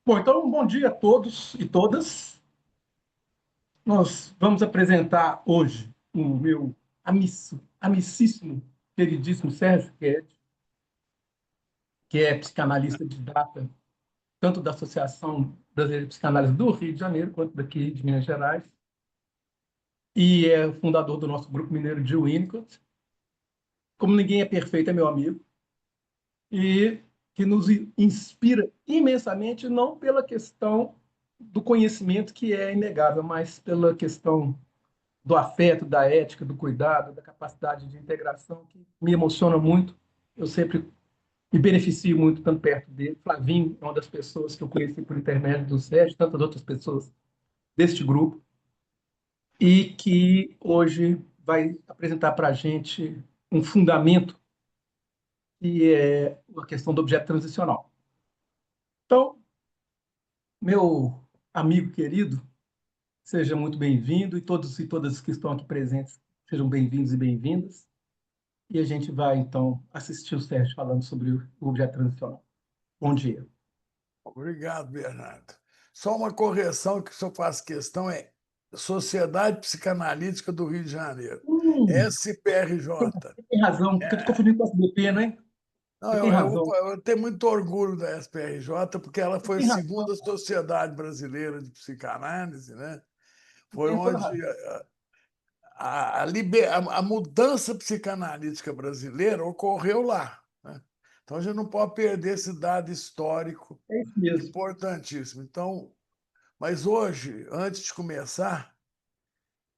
Bom, então, bom dia a todos e todas. Nós vamos apresentar hoje o meu amicíssimo, queridíssimo Sérgio Guedes, que é psicanalista de data, tanto da Associação Brasileira de Psicanálise do Rio de Janeiro, quanto daqui de Minas Gerais, e é o fundador do nosso grupo mineiro de Winnicott. Como ninguém é perfeito, é meu amigo, e que nos inspira imensamente, não pela questão do conhecimento, que é inegável, mas pela questão do afeto, da ética, do cuidado, da capacidade de integração, que me emociona muito. Eu sempre me beneficio muito estando perto dele. Flavinho é uma das pessoas que eu conheci por intermédio do Sérgio, tantas outras pessoas deste grupo, e que hoje vai apresentar para a gente um fundamento que é a questão do objeto transicional. Então, meu amigo querido, seja muito bem-vindo, e todos e todas que estão aqui presentes sejam bem-vindos e bem-vindas. E a gente vai, então, assistir o Sérgio falando sobre o objeto transicional. Bom dia. Obrigado, Bernardo. Só uma correção que o senhor faz questão é Sociedade Psicanalítica do Rio de Janeiro, Você SPRJ. tem razão, porque eu estou confundindo com a SBP, né? Não, Você tem razão. eu tenho muito orgulho da SPRJ, porque ela Você foi a tem razão. segunda sociedade brasileira de psicanálise, né? Você Foi tem toda a onde razão. a mudança psicanalítica brasileira ocorreu lá, né? Então, a gente não pode perder esse dado histórico É isso mesmo. importantíssimo. Então, mas hoje, antes de começar,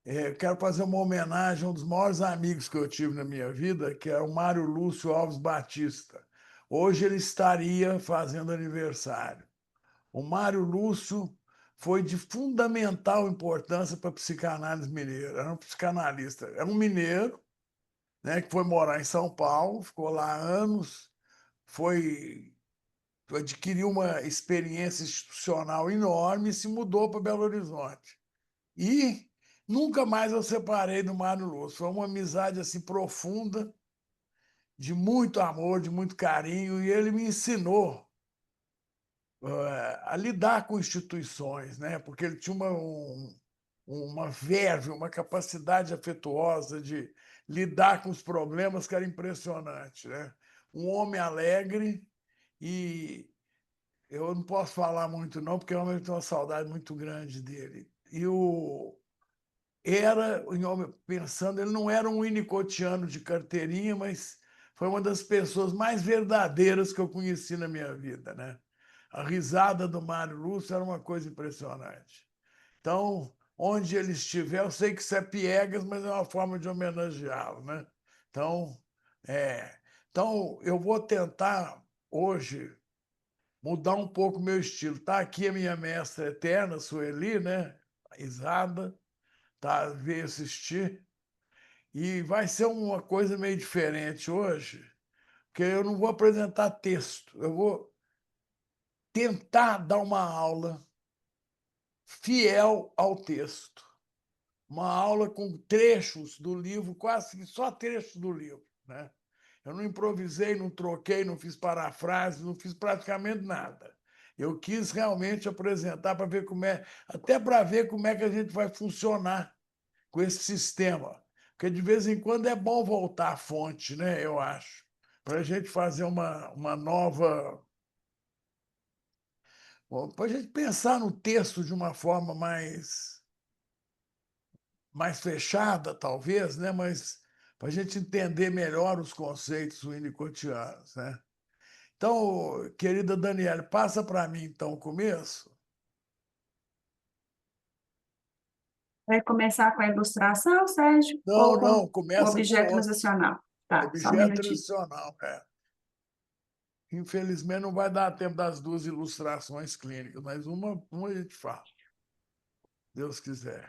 eu quero fazer uma homenagem a um dos maiores amigos que eu tive na minha vida, que é o Mário Lúcio Alves Batista. Hoje ele estaria fazendo aniversário. O Mário Lúcio foi de fundamental importância para a psicanálise mineira. Era um psicanalista, era um mineiro, né, que foi morar em São Paulo, ficou lá anos, foi adquiriu uma experiência institucional enorme e se mudou para Belo Horizonte. E nunca mais eu separei do Mário Lúcio. Foi uma amizade assim profunda, de muito amor, de muito carinho, e ele me ensinou a lidar com instituições, né? Porque ele tinha uma verve, uma capacidade afetuosa de lidar com os problemas que era impressionante, né? Um homem alegre e eu não posso falar muito não, porque eu tenho uma saudade muito grande dele. Era, pensando, ele não era um winnicottiano de carteirinha, mas foi uma das pessoas mais verdadeiras que eu conheci na minha vida, né? A risada do Mário Lúcio era uma coisa impressionante. Então, onde ele estiver, eu sei que isso é piegas, mas é uma forma de homenageá-lo, né? Então, é, então, eu vou tentar hoje mudar um pouco o meu estilo. Está aqui a minha mestra eterna, Sueli, né? A Isada, tá? Veio assistir. E vai ser uma coisa meio diferente hoje, porque eu não vou apresentar texto, eu vou tentar dar uma aula fiel ao texto. Uma aula com trechos do livro, quase que só trechos do livro, né? Eu não improvisei, não troquei, não fiz parafrase, não fiz praticamente nada. Eu quis realmente apresentar para ver até para ver como é que a gente vai funcionar com esse sistema. Porque de vez em quando é bom voltar à fonte, né? Eu acho, para a gente fazer uma nova. Para a gente pensar no texto de uma forma mais fechada, talvez, né? Mas para a gente entender melhor os conceitos winnicottianos, né? Então, querida Daniela, passa para mim, então, o começo. Vai começar com a ilustração, Sérgio, Não, ou com não, o começa com objeto o transicional? Tá, só um objeto minutinho. tradicional. É. Infelizmente, não vai dar tempo das duas ilustrações clínicas, mas uma a gente fala, Deus quiser.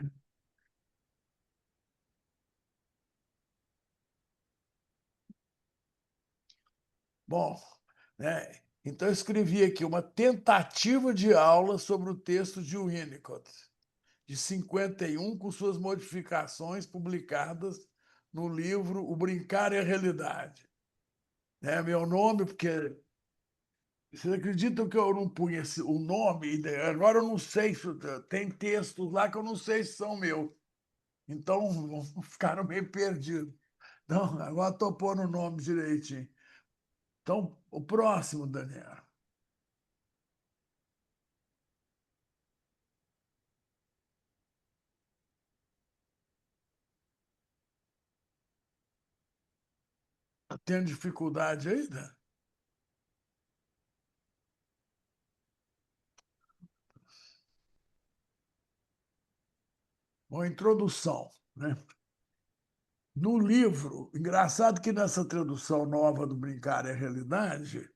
Bom, né? Então, eu escrevi aqui uma tentativa de aula sobre o texto de Winnicott, de 51, com suas modificações publicadas no livro O Brincar e a Realidade. É meu nome, porque Vocês acreditam que eu não punha o nome? Agora eu não sei se tem textos lá que eu não sei se são meus. Então ficaram meio perdidos. Então, agora estou pondo o nome direitinho. Então, o próximo, Daniel. Está tendo dificuldade ainda? Uma introdução, né? No livro, engraçado que nessa tradução nova do Brincar é Realidade,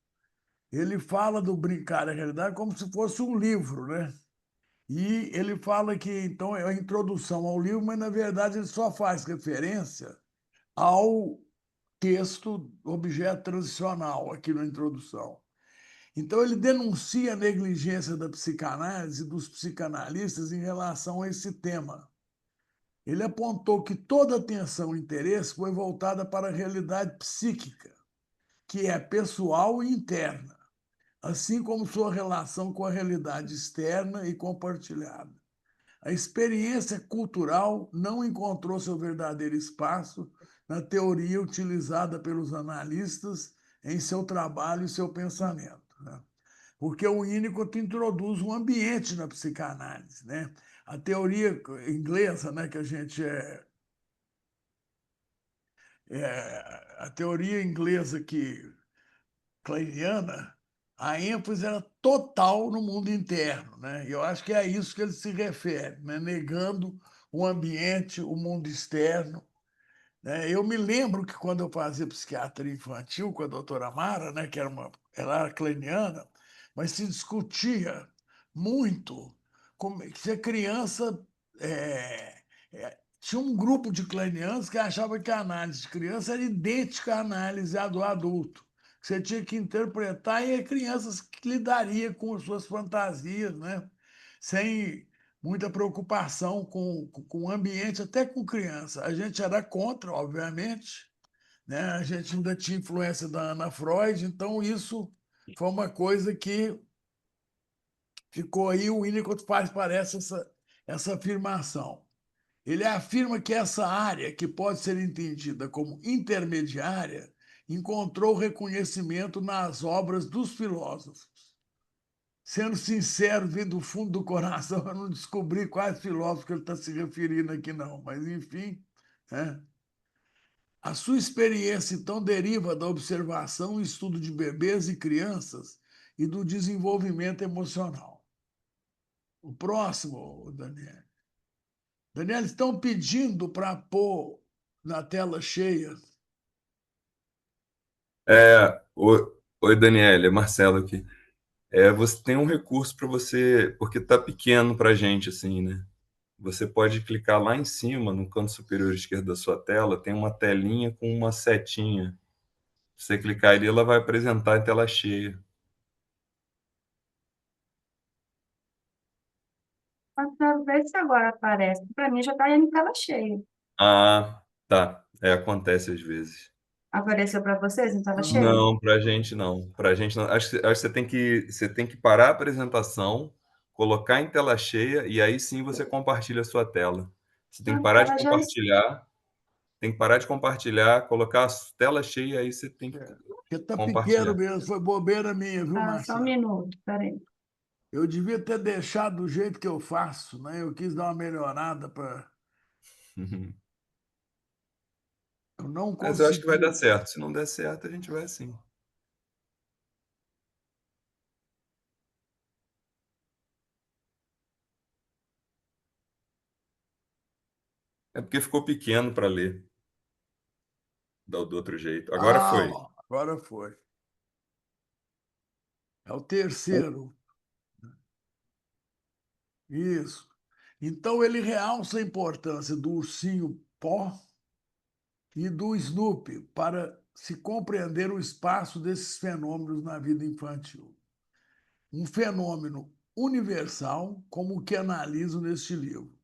ele fala do Brincar é Realidade como se fosse um livro, né? E ele fala que, então, é a introdução ao livro, mas, na verdade, ele só faz referência ao texto objeto transicional, aqui na introdução. Então, ele denuncia a negligência da psicanálise e dos psicanalistas em relação a esse tema. Ele apontou que toda atenção e interesse foi voltada para a realidade psíquica, que é pessoal e interna, assim como sua relação com a realidade externa e compartilhada. A experiência cultural não encontrou seu verdadeiro espaço na teoria utilizada pelos analistas em seu trabalho e seu pensamento, né? Porque o Winnicott introduz um ambiente na psicanálise, né? A teoria inglesa, né, que a gente a teoria inglesa que kleiniana, a ênfase era total no mundo interno, né? E eu acho que é a isso que ele se refere, né? Negando o ambiente, o mundo externo, né? Eu me lembro que quando eu fazia psiquiatria infantil com a doutora Mara, né, que ela era kleiniana, mas se discutia muito como se a criança tinha um grupo de kleinianos que achava que a análise de criança era idêntica à análise do adulto. Você tinha que interpretar e a criança que lidaria com as suas fantasias, né? Sem muita preocupação com o ambiente, até com criança. A gente era contra, obviamente, né? A gente ainda tinha influência da Ana Freud, então isso foi uma coisa que ficou aí. O Winnicott faz, parece, essa afirmação. Ele afirma que essa área, que pode ser entendida como intermediária, encontrou reconhecimento nas obras dos filósofos. Sendo sincero, vindo do fundo do coração, eu não descobri quais filósofos que ele está se referindo aqui, não. Mas, enfim, né? A sua experiência, então, deriva da observação e estudo de bebês e crianças e do desenvolvimento emocional. O próximo, Daniel. Daniel, estão pedindo para pôr na tela cheia. Oi, Daniela, é Marcelo aqui. Você tem um recurso para você, porque tá pequeno para a gente, assim, né? Você pode clicar lá em cima, no canto superior esquerdo da sua tela, tem uma telinha com uma setinha. Se você clicar ali, ela vai apresentar a tela cheia. Mas quero ver se agora aparece. Para mim já está em tela cheia. Ah, tá. Acontece às vezes. Apareceu para vocês em tela cheia? Não, pra gente não. Pra gente não. Acho que você tem que parar a apresentação, colocar em tela cheia e aí sim você compartilha a sua tela. Você tem que Ah, parar de ela já compartilhar, colocar a tela cheia, aí você tem que Porque está pequeno compartilhar. mesmo, foi bobeira minha, viu, está. Só um Marcelo? minuto, peraí. Eu devia ter deixado do jeito que eu faço, né? Eu quis dar uma melhorada para. Eu não Mas eu acho que vai dar consegui. certo. Se não der certo, a gente vai assim. É porque ficou pequeno para ler do outro jeito. Agora Ah, foi. ó, agora foi. É o O- terceiro. Isso. Então, ele realça a importância do ursinho pó e do Snoopy para se compreender o espaço desses fenômenos na vida infantil. Um fenômeno universal, como o que analiso neste livro.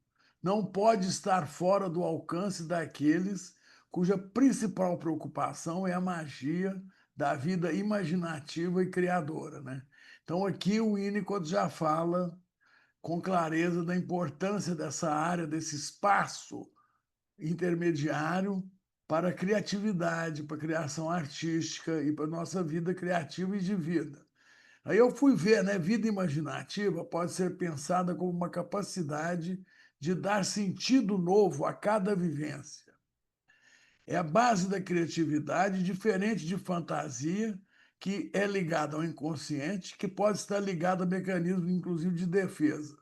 Não pode estar fora do alcance daqueles cuja principal preocupação é a magia da vida imaginativa e criadora, né? Então, aqui o Winnicott já fala com clareza da importância dessa área, desse espaço intermediário para a criatividade, para a criação artística e para a nossa vida criativa e de vida. Aí eu fui ver, né? Vida imaginativa pode ser pensada como uma capacidade de dar sentido novo a cada vivência. É a base da criatividade, diferente de fantasia, que é ligada ao inconsciente, que pode estar ligada a mecanismos, inclusive, de defesa.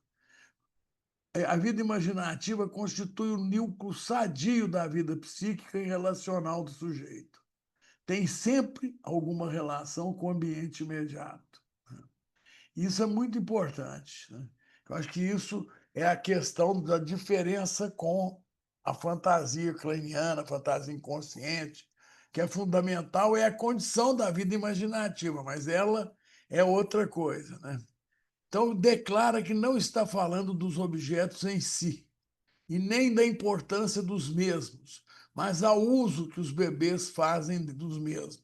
A vida imaginativa constitui o núcleo sadio da vida psíquica e relacional do sujeito. Tem sempre alguma relação com o ambiente imediato. Isso é muito importante, né? Eu acho que isso é a questão da diferença com a fantasia kleiniana, a fantasia inconsciente, que é fundamental, é a condição da vida imaginativa, mas ela é outra coisa, né? Então, declara que não está falando dos objetos em si, e nem da importância dos mesmos, mas ao uso que os bebês fazem dos mesmos.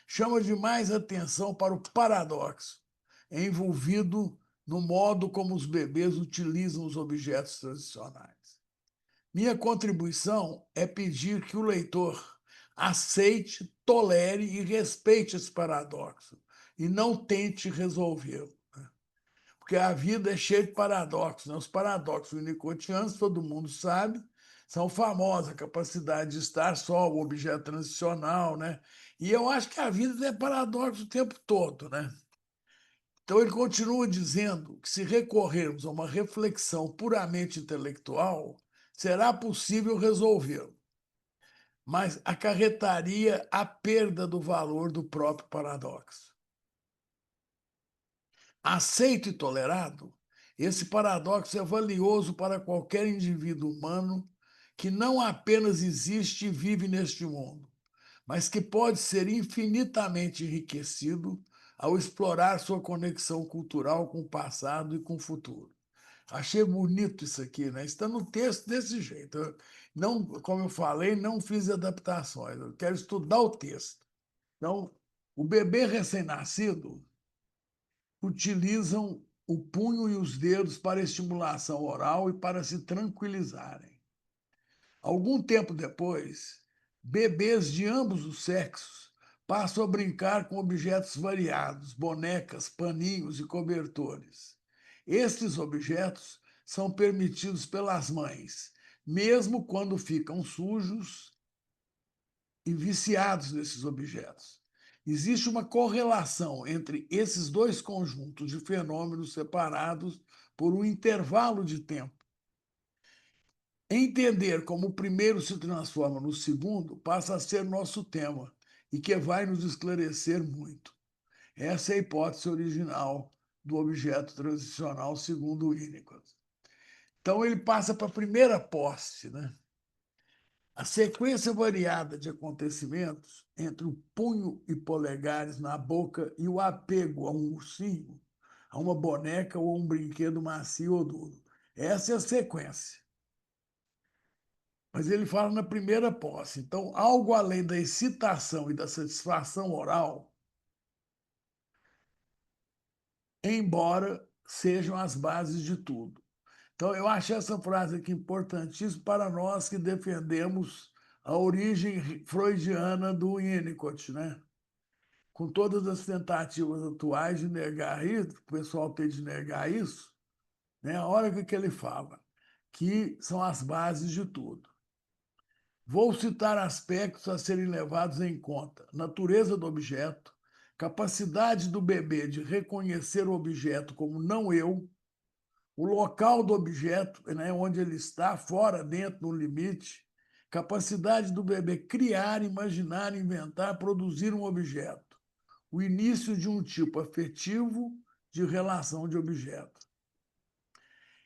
Chama demais atenção para o paradoxo envolvido no modo como os bebês utilizam os objetos tradicionais. Minha contribuição é pedir que o leitor aceite, tolere e respeite esse paradoxo, e não tente resolvê-lo. Porque a vida é cheia de paradoxos, né? Os paradoxos winnicottianos, todo mundo sabe, são famosos, a capacidade de estar só, o objeto transicional, né? E eu acho que a vida é paradoxo o tempo todo, né? Então ele continua dizendo que se recorrermos a uma reflexão puramente intelectual, será possível resolvê-lo, mas acarretaria a perda do valor do próprio paradoxo. Aceito e tolerado, esse paradoxo é valioso para qualquer indivíduo humano que não apenas existe e vive neste mundo, mas que pode ser infinitamente enriquecido ao explorar sua conexão cultural com o passado e com o futuro. Achei bonito isso aqui, né? Está no texto desse jeito. Eu não, como eu falei, não fiz adaptações. Eu quero estudar o texto. Então, o bebê recém-nascido utilizam o punho e os dedos para estimulação oral e para se tranquilizarem. Algum tempo depois, bebês de ambos os sexos passam a brincar com objetos variados, bonecas, paninhos e cobertores. Estes objetos são permitidos pelas mães, mesmo quando ficam sujos e viciados nesses objetos. Existe uma correlação entre esses dois conjuntos de fenômenos separados por um intervalo de tempo. Entender como o primeiro se transforma no segundo passa a ser nosso tema e que vai nos esclarecer muito. Essa é a hipótese original do objeto transicional segundo Winnicott. Então ele passa para a primeira posse, né? A sequência variada de acontecimentos entre o punho e polegares na boca e o apego a um ursinho, a uma boneca ou a um brinquedo macio ou duro. Essa é a sequência. Mas ele fala na primeira posse. Então, algo além da excitação e da satisfação oral, embora sejam as bases de tudo. Então, eu acho essa frase aqui importantíssima para nós que defendemos a origem freudiana do Winnicott, né? Com todas as tentativas atuais de negar isso, o pessoal tem de negar isso, né? Olha que ele fala, que são as bases de tudo. Vou citar aspectos a serem levados em conta: natureza do objeto, capacidade do bebê de reconhecer o objeto como não eu, o local do objeto, né, onde ele está, fora, dentro, no limite, capacidade do bebê criar, imaginar, inventar, produzir um objeto, o início de um tipo afetivo de relação de objeto.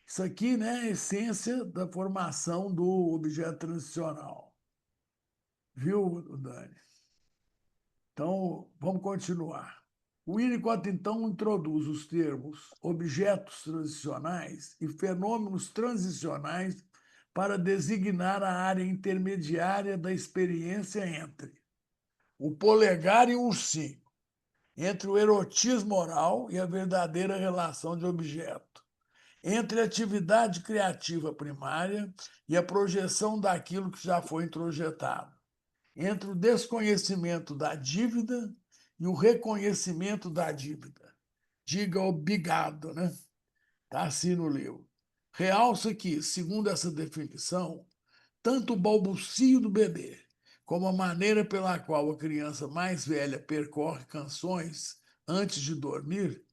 Isso aqui, né, é a essência da formação do objeto transicional. Viu, Dani? Então, vamos continuar. O Winnicott, então, introduz os termos objetos transicionais e fenômenos transicionais para designar a área intermediária da experiência entre o polegar e o ursinho, entre o erotismo oral e a verdadeira relação de objeto, entre a atividade criativa primária e a projeção daquilo que já foi introjetado, entre o desconhecimento da dívida e o reconhecimento da dívida. Diga obrigado, né? Está assim no livro. Realça que, segundo essa definição, tanto o balbucio do bebê como a maneira pela qual a criança mais velha percorre canções antes de dormir,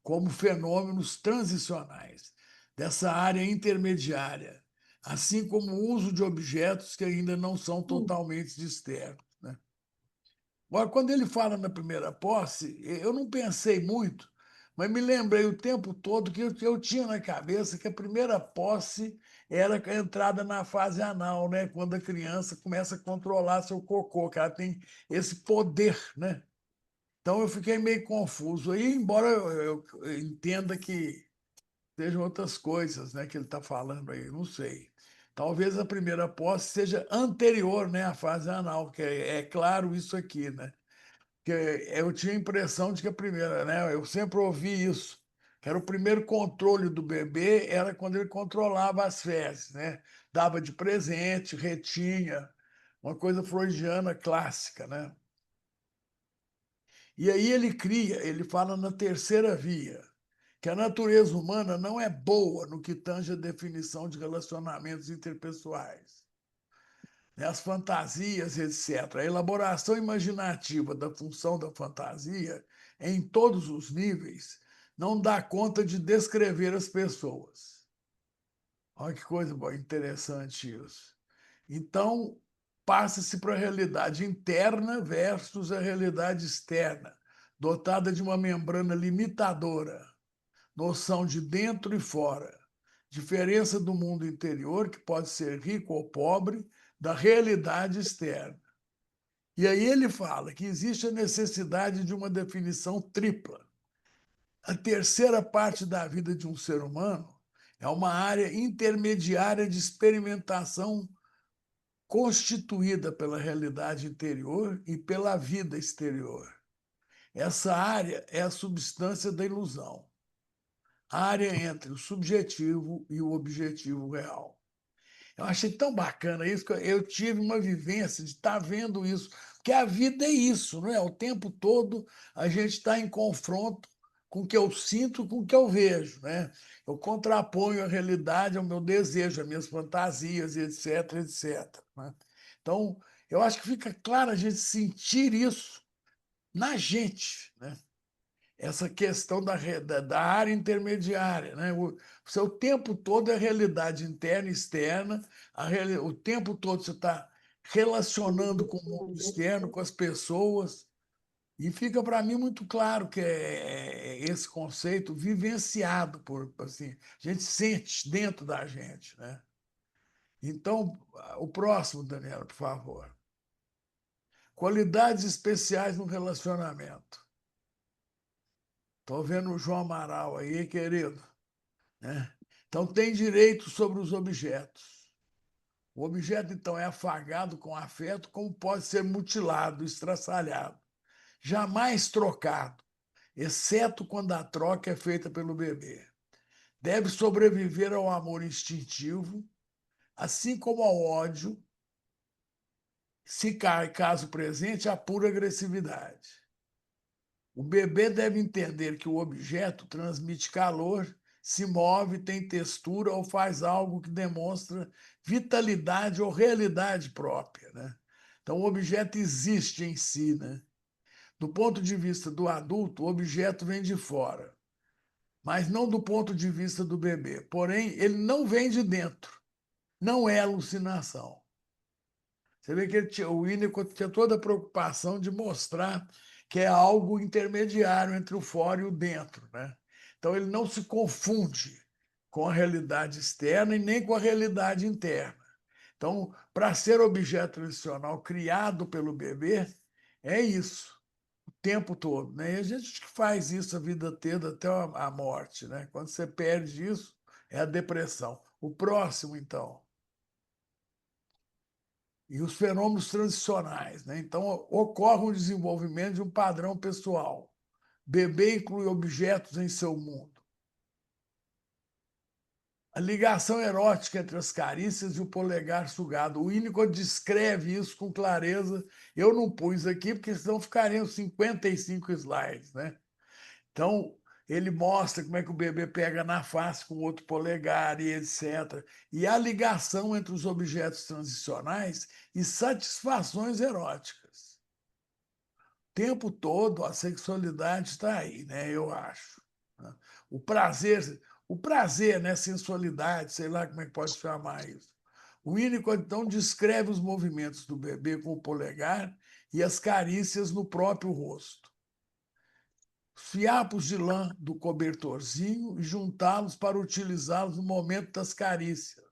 como fenômenos transicionais dessa área intermediária, assim como o uso de objetos que ainda não são totalmente externos, né? Agora, quando ele fala na primeira posse, eu não pensei muito, mas me lembrei o tempo todo que eu tinha na cabeça que a primeira posse era a entrada na fase anal, né? Quando a criança começa a controlar seu cocô, que ela tem esse poder, né? Então eu fiquei meio confuso. Aí, embora eu entenda que sejam outras coisas, né, que ele está falando aí, não sei. Talvez a primeira posse seja anterior, né, à fase anal, que é claro isso aqui, né? Que eu tinha a impressão de que a primeira, né? Eu sempre ouvi isso, que era o primeiro controle do bebê, era quando ele controlava as fezes, né? Dava de presente, retinha, uma coisa freudiana clássica, né? E aí ele fala na terceira via, que a natureza humana não é boa no que tange a definição de relacionamentos interpessoais, né? As fantasias, etc. A elaboração imaginativa da função da fantasia, em todos os níveis, não dá conta de descrever as pessoas. Olha que coisa boa, interessante isso. Então, passa-se para a realidade interna versus a realidade externa, dotada de uma membrana limitadora, noção de dentro e fora, diferença do mundo interior, que pode ser rico ou pobre, da realidade externa. E aí ele fala que existe a necessidade de uma definição tripla. A terceira parte da vida de um ser humano é uma área intermediária de experimentação constituída pela realidade interior e pela vida exterior. Essa área é a substância da ilusão, a área entre o subjetivo e o objetivo real. Eu achei tão bacana isso, que eu tive uma vivência de estar vendo isso, porque a vida é isso, não é? O tempo todo a gente está em confronto com o que eu sinto, com o que eu vejo, né? Eu contraponho a realidade ao meu desejo, às minhas fantasias, etc, etc, né? Então, eu acho que fica claro a gente sentir isso na gente, né? Essa questão da área intermediária, né? O seu tempo todo é realidade interna e externa, o tempo todo você está relacionando com o mundo externo, com as pessoas, e fica para mim muito claro que é esse conceito vivenciado por, assim, a gente sente dentro da gente, né? Então, o próximo, Daniela, por favor. Qualidades especiais no relacionamento. Estou vendo o João Amaral aí, querido, né? Então, tem direito sobre os objetos. O objeto, então, é afagado com afeto, como pode ser mutilado, estraçalhado. Jamais trocado, exceto quando a troca é feita pelo bebê. Deve sobreviver ao amor instintivo, assim como ao ódio, se caso presente, à pura agressividade. O bebê deve entender que o objeto transmite calor, se move, tem textura ou faz algo que demonstra vitalidade ou realidade própria, né? Então, o objeto existe em si, né? Do ponto de vista do adulto, o objeto vem de fora, mas não do ponto de vista do bebê. Porém, ele não vem de dentro, não é alucinação. Você vê que o Winnicott tinha toda a preocupação de mostrar que é algo intermediário entre o fora e o dentro, né? Então, ele não se confunde com a realidade externa e nem com a realidade interna. Então, para ser objeto tradicional criado pelo bebê, é isso, o tempo todo, né? E a gente faz isso a vida toda até a morte, né? Quando você perde isso, é a depressão. O próximo, então. e os fenômenos transicionais, né? Então, ocorre o desenvolvimento de um padrão pessoal. Bebê inclui objetos em seu mundo. A ligação erótica entre as carícias e o polegar sugado. O Winnicott descreve isso com clareza. Eu não pus aqui, porque senão ficariam 55 slides, né? Então, ele mostra como é que o bebê pega na face com o outro polegar e etc. E a ligação entre os objetos transicionais e satisfações eróticas. O tempo todo a sexualidade está aí, né? Eu acho. Né? O prazer, né? Sensualidade, sei lá como é que pode chamar isso. O Winnicott, então, descreve os movimentos do bebê com o polegar e as carícias no próprio rosto. Fiapos de lã do cobertorzinho e juntá-los para utilizá-los no momento das carícias.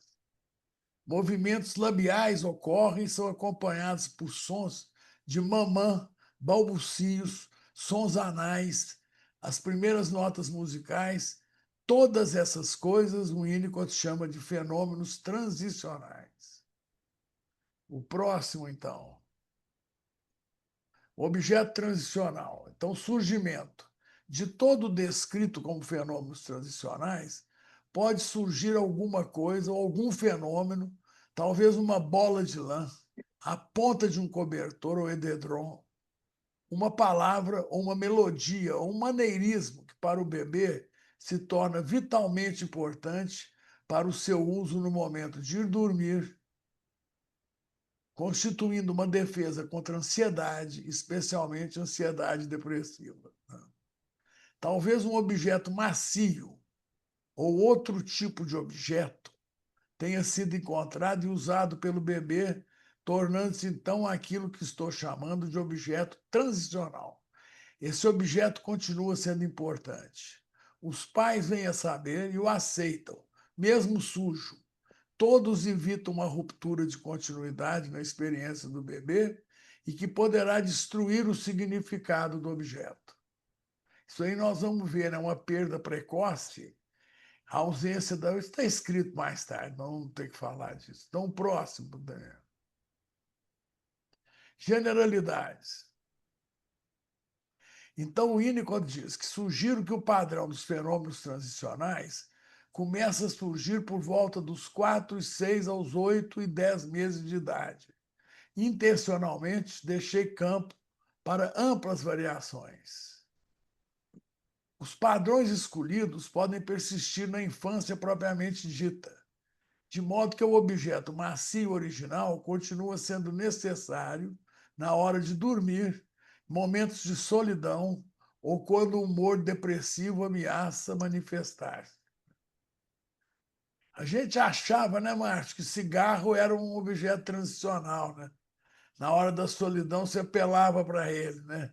Movimentos labiais ocorrem e são acompanhados por sons de mamã, balbucios, sons anais, as primeiras notas musicais. Todas essas coisas o Winnicott chama de fenômenos transicionais. O próximo, então. O objeto transicional. Então, surgimento. De todo descrito como fenômenos transicionais, pode surgir alguma coisa ou algum fenômeno, talvez uma bola de lã, a ponta de um cobertor ou edredom, uma palavra ou uma melodia ou um maneirismo que para o bebê se torna vitalmente importante para o seu uso no momento de ir dormir, constituindo uma defesa contra a ansiedade, especialmente ansiedade depressiva. Talvez um objeto macio ou outro tipo de objeto tenha sido encontrado e usado pelo bebê, tornando-se então aquilo que estou chamando de objeto transicional. Esse objeto continua sendo importante. Os pais vêm a saber e o aceitam, mesmo sujo. Todos evitam uma ruptura de continuidade na experiência do bebê e que poderá destruir o significado do objeto. Isso aí nós vamos ver, é uma perda precoce, a ausência da. Isso está escrito mais tarde, nós vamos ter que falar disso. Então, próximo, Daniel. Generalidades. Então, o Winnicott diz que sugiro que o padrão dos fenômenos transicionais começa a surgir por volta dos 4, 6 aos 8 e 10 meses de idade. Intencionalmente, deixei campo para amplas variações. Os padrões escolhidos podem persistir na infância propriamente dita, de modo que o objeto macio original continua sendo necessário na hora de dormir, momentos de solidão ou quando o humor depressivo ameaça manifestar-se. A gente achava, né, Márcio, que cigarro era um objeto transicional, né? Na hora da solidão você apelava para ele, né?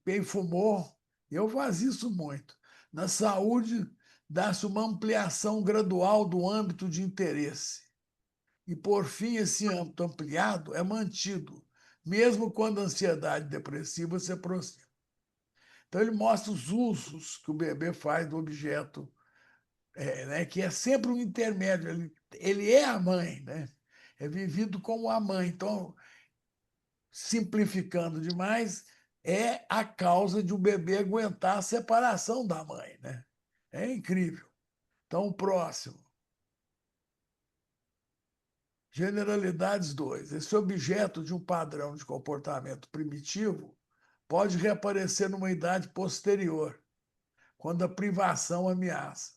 Quem fumou, eu fazia isso muito. Na saúde, dá-se uma ampliação gradual do âmbito de interesse. E, por fim, esse âmbito ampliado é mantido, mesmo quando a ansiedade depressiva se aproxima. Então, ele mostra os usos que o bebê faz do objeto, né, que é sempre um intermédio. Ele é a mãe, né? É vivido como a mãe. Então, simplificando demais, é a causa de o bebê aguentar a separação da mãe, né? É incrível. Então, o próximo. Generalidades 2. Esse objeto de um padrão de comportamento primitivo pode reaparecer numa idade posterior, quando a privação ameaça.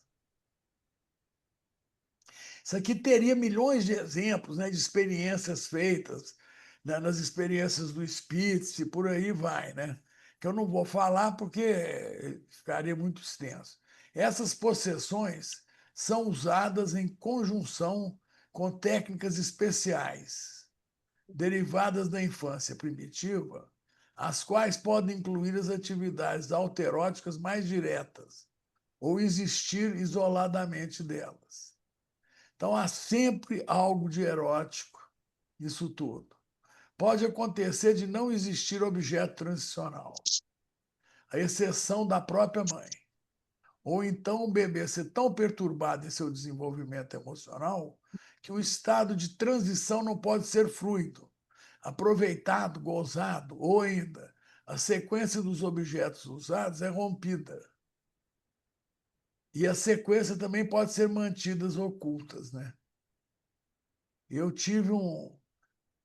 Isso aqui teria milhões de exemplos, né, de experiências feitas, né, nas experiências do Spitz e por aí vai, né? Que eu não vou falar porque ficaria muito extenso. Essas possessões são usadas em conjunção com técnicas especiais, derivadas da infância primitiva, as quais podem incluir as atividades autoeróticas mais diretas ou existir isoladamente delas. Então, há sempre algo de erótico nisso tudo. Pode acontecer de não existir objeto transicional, à exceção da própria mãe. ou então o bebê ser tão perturbado em seu desenvolvimento emocional que o estado de transição não pode ser fluido, aproveitado, gozado, ou ainda a sequência dos objetos usados é rompida. E a sequência também pode ser mantidas ocultas, né? Eu tive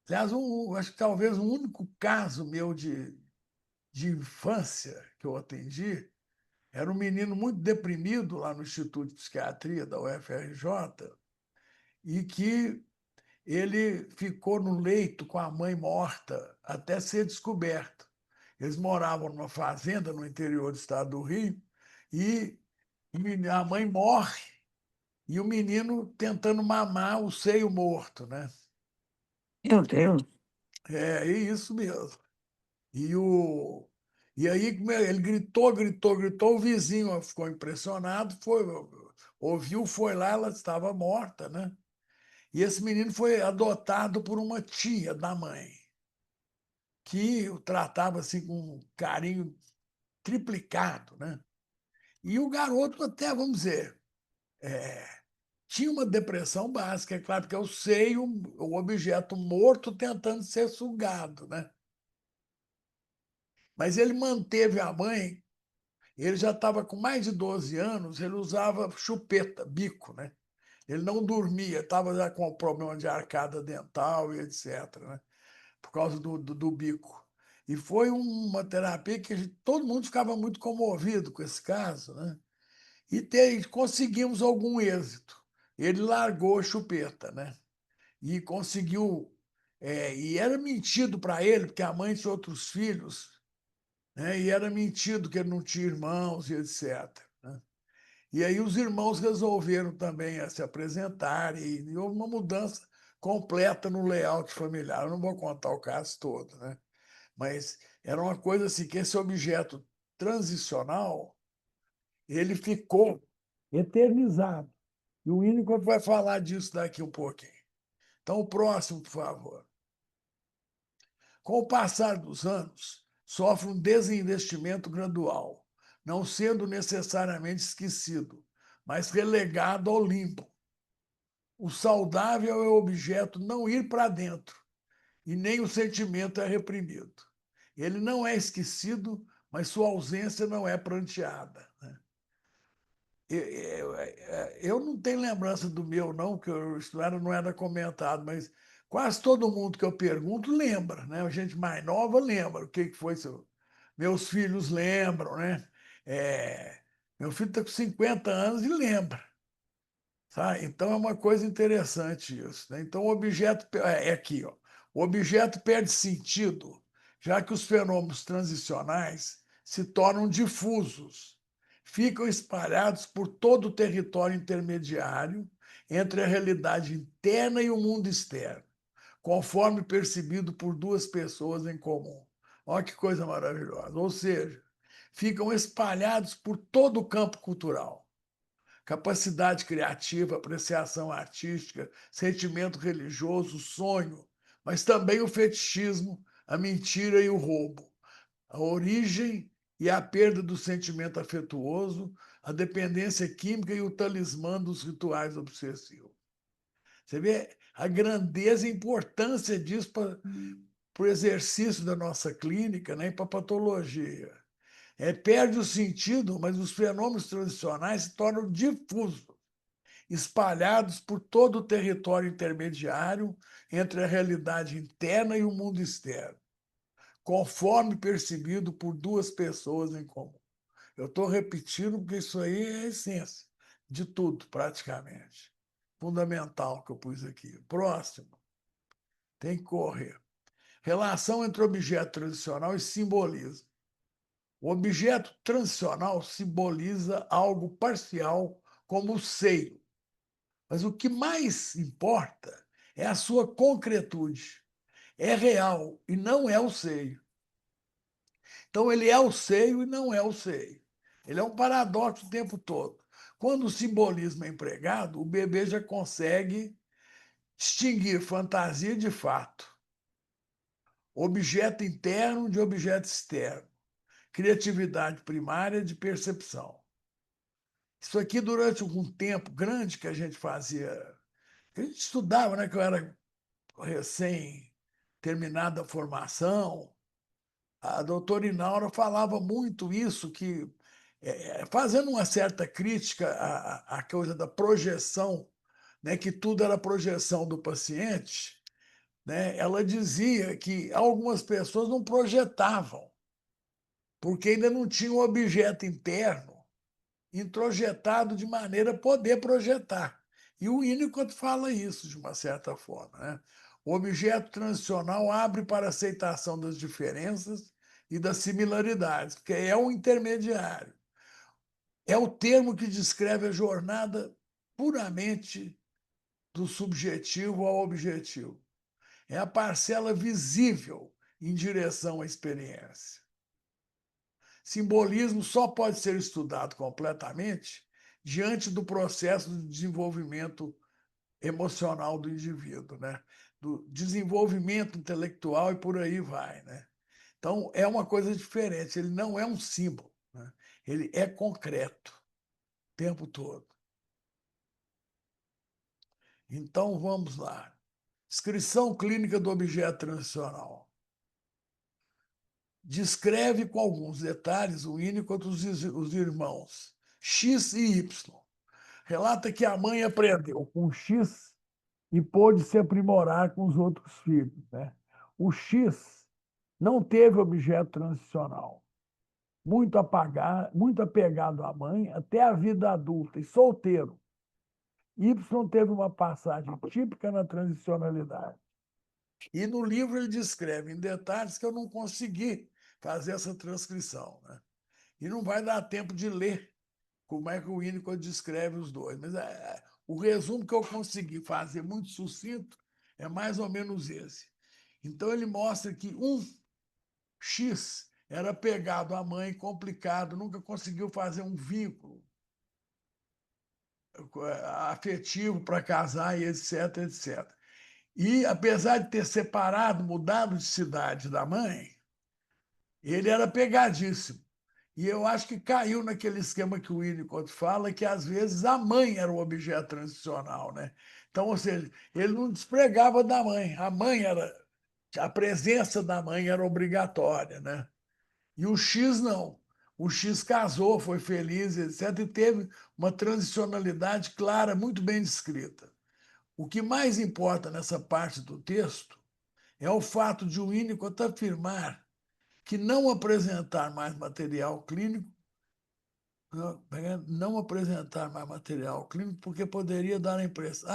aliás, acho que talvez o único caso meu de infância que eu atendi era um menino muito deprimido lá no Instituto de Psiquiatria da UFRJ e que ele ficou no leito com a mãe morta até ser descoberto. Eles moravam numa fazenda no interior do estado do Rio e a mãe morre e o menino tentando mamar o seio morto, né? Meu Deus. É isso mesmo. E, o, e aí ele gritou, gritou, gritou, o vizinho ficou impressionado, ouviu, foi lá, ela estava morta, né? E esse menino foi adotado por uma tia da mãe, que o tratava assim com um carinho triplicado, né? E o garoto até, vamos dizer, tinha uma depressão básica, é claro, porque é o seio, o objeto morto tentando ser sugado, né? Mas ele manteve a mãe, ele já estava com mais de 12 anos, ele usava chupeta, bico, né? Ele não dormia, estava já com problema de arcada dental e etc., né? Por causa do bico. E foi uma terapia que todo mundo ficava muito comovido com esse caso, né? E conseguimos algum êxito. Ele largou a chupeta, né? E conseguiu. E era mentido para ele, porque a mãe tinha outros filhos, né? E era mentido que ele não tinha irmãos e etc., né? E aí os irmãos resolveram também se apresentar e houve uma mudança completa no layout familiar. Eu não vou contar o caso todo, né? Mas era uma coisa assim que esse objeto transicional ele ficou eternizado. E o Winnicott vai falar disso daqui um pouquinho. Então, o próximo, por favor. Com o passar dos anos, sofre um desinvestimento gradual, não sendo necessariamente esquecido, mas relegado ao limbo. O saudável é o objeto não ir para dentro, e nem o sentimento é reprimido. Ele não é esquecido, mas sua ausência não é pranteada. Eu não tenho lembrança do meu, não, que não era comentado, mas quase todo mundo que eu pergunto lembra, né? A gente mais nova lembra o que foi seu. Meus filhos lembram, né? É, meu filho está com 50 anos e lembra. Tá? Então é uma coisa interessante isso, né? Então o objeto é aqui, ó. O objeto perde sentido, já que os fenômenos transicionais se tornam difusos, ficam espalhados por todo o território intermediário entre a realidade interna e o mundo externo, conforme percebido por duas pessoas em comum. Olha que coisa maravilhosa! Ou seja, ficam espalhados por todo o campo cultural. Capacidade criativa, apreciação artística, sentimento religioso, sonho, mas também o fetichismo, a mentira e o roubo, a origem e a perda do sentimento afetuoso, a dependência química e o talismã dos rituais obsessivos. Você vê a grandeza e a importância disso para o exercício da nossa clínica, né, e para a patologia. Perde o sentido, mas os fenômenos tradicionais se tornam difusos, espalhados por todo o território intermediário entre a realidade interna e o mundo externo, conforme percebido por duas pessoas em comum. Eu estou repetindo porque isso aí é a essência de tudo, praticamente. Fundamental que eu pus aqui. Próximo. Tem que correr. Relação entre objeto tradicional e simbolismo. O objeto transicional simboliza algo parcial, como o seio. Mas o que mais importa é a sua concretude. É real e não é o seio. Então, ele é o seio e não é o seio. Ele é um paradoxo o tempo todo. Quando o simbolismo é empregado, o bebê já consegue distinguir fantasia de fato, objeto interno de objeto externo, criatividade primária de percepção. Isso aqui, durante algum tempo grande que a gente fazia, que a gente estudava, né, que eu era recém-terminada a formação, a doutora Inaura falava muito isso, que, fazendo uma certa crítica à coisa da projeção, né, que tudo era projeção do paciente, né, ela dizia que algumas pessoas não projetavam, porque ainda não tinha um objeto interno introjetado de maneira a poder projetar. E o Winnicott fala isso, de uma certa forma, né? O objeto transicional abre para a aceitação das diferenças e das similaridades, porque é um intermediário. É o termo que descreve a jornada puramente do subjetivo ao objetivo. É a parcela visível em direção à experiência. Simbolismo só pode ser estudado completamente diante do processo de desenvolvimento emocional do indivíduo, né? Do desenvolvimento intelectual e por aí vai, né? Então, é uma coisa diferente, ele não é um símbolo, né? Ele é concreto o tempo todo. Então, vamos lá. Descrição clínica do objeto transicional. Descreve com alguns detalhes o Winnicott os irmãos X e Y. Relata que a mãe aprendeu com X e pôde se aprimorar com os outros filhos, né? O X não teve objeto transicional, muito apegado à mãe até a vida adulta e solteiro. Y teve uma passagem típica na transicionalidade. E no livro ele descreve em detalhes que eu não consegui fazer essa transcrição, né? E não vai dar tempo de ler como é que o Winnicott descreve os dois. Mas o resumo que eu consegui fazer muito sucinto é mais ou menos esse. Então ele mostra que um X era pegado à mãe, complicado, nunca conseguiu fazer um vínculo afetivo para casar e etc, etc. E, apesar de ter separado, mudado de cidade da mãe, ele era pegadíssimo. E eu acho que caiu naquele esquema que o Winnicott fala, que às vezes a mãe era o objeto transicional, né? Então, ou seja, ele não despregava da mãe. A mãe era, a presença da mãe era obrigatória, né? E o X não. O X casou, foi feliz, etc., e teve uma transicionalidade clara, muito bem descrita. O que mais importa nessa parte do texto é o fato de o Winnicott afirmar que não apresentar mais material clínico, não apresentar mais material clínico, porque poderia dar a impressão.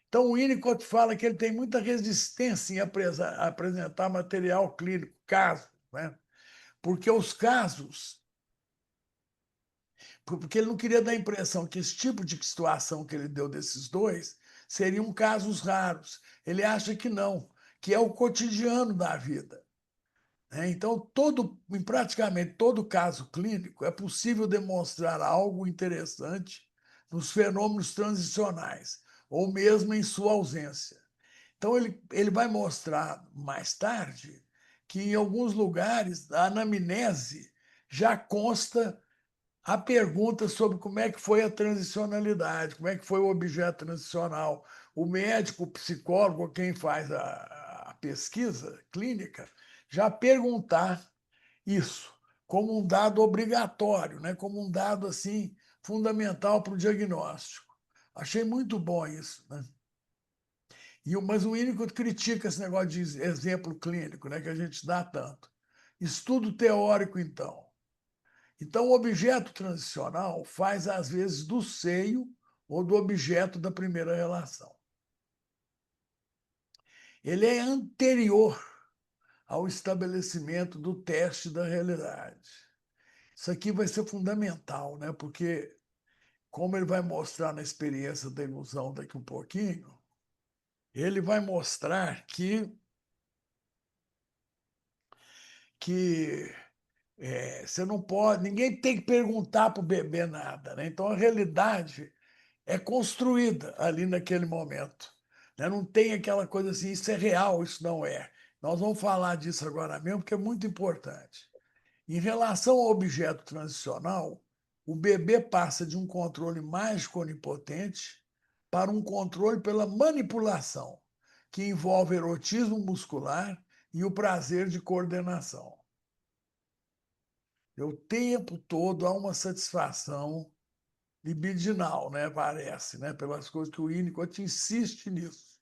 Então o Winnicott fala que ele tem muita resistência em apresentar material clínico, casos, né? Porque os casos, porque ele não queria dar a impressão que esse tipo de situação que ele deu desses dois seriam casos raros. Ele acha que não, que é o cotidiano da vida. Então, em praticamente todo caso clínico, é possível demonstrar algo interessante nos fenômenos transicionais, ou mesmo em sua ausência. Então, ele vai mostrar mais tarde que, em alguns lugares, a anamnese já consta a pergunta sobre como é que foi a transicionalidade, como é que foi o objeto transicional. O médico, o psicólogo, quem faz a pesquisa clínica, já perguntar isso como um dado obrigatório, né? Como um dado assim fundamental para o diagnóstico. Achei muito bom isso, né? Mas o Winnicott critica esse negócio de exemplo clínico, né? Que a gente dá tanto. Estudo teórico, então. Então, o objeto transicional faz, às vezes, do seio ou do objeto da primeira relação. Ele é anterior ao estabelecimento do teste da realidade. Isso aqui vai ser fundamental, né? Porque, como ele vai mostrar na experiência da ilusão daqui um pouquinho, ele vai mostrar que você não pode, ninguém tem que perguntar para o bebê nada, né? Então a realidade é construída ali naquele momento, né? Não tem aquela coisa assim, isso é real, isso não é. Nós vamos falar disso agora mesmo, porque é muito importante. Em relação ao objeto transicional, o bebê passa de um controle mágico onipotente para um controle pela manipulação, que envolve erotismo muscular e o prazer de coordenação. O tempo todo há uma satisfação libidinal, né? Parece, né? Pelas coisas que o Winnicott insiste nisso,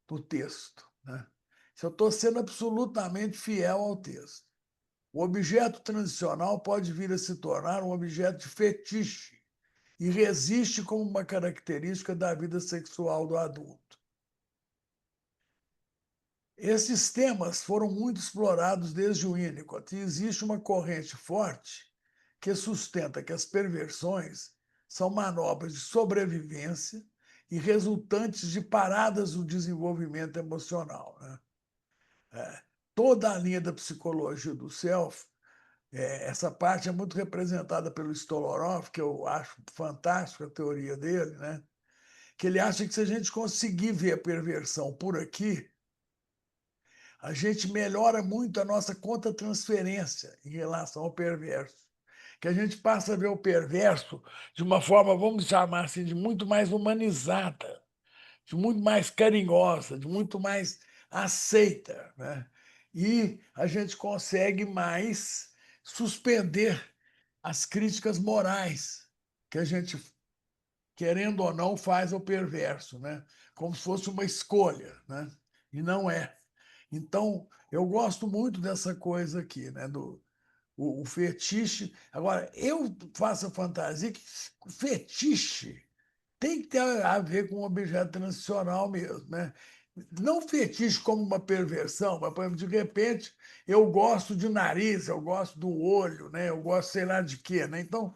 no texto. Né? Se eu estou sendo absolutamente fiel ao texto. O objeto transicional pode vir a se tornar um objeto de fetiche e resiste como uma característica da vida sexual do adulto. Esses temas foram muito explorados desde o Winnicott e existe uma corrente forte que sustenta que as perversões são manobras de sobrevivência e resultantes de paradas no desenvolvimento emocional. Né? Toda a linha da psicologia do self, essa parte é muito representada pelo Stolorov, que eu acho fantástica a teoria dele, né? Que ele acha que se a gente conseguir ver a perversão por aqui, a gente melhora muito a nossa conta-transferência em relação ao perverso. Que a gente passa a ver o perverso de uma forma, vamos chamar assim, de muito mais humanizada, de muito mais carinhosa, de muito mais aceita. Né? E a gente consegue mais suspender as críticas morais que a gente, querendo ou não, faz ao perverso, né? Como se fosse uma escolha, né? E não é. Então, eu gosto muito dessa coisa aqui, né? O fetiche. Agora, eu faço a fantasia que o fetiche tem que ter a ver com um objeto transicional mesmo, né? Não fetiche como uma perversão, mas, por exemplo, de repente, eu gosto de nariz, eu gosto do olho, né? Eu gosto sei lá de quê, né? Então,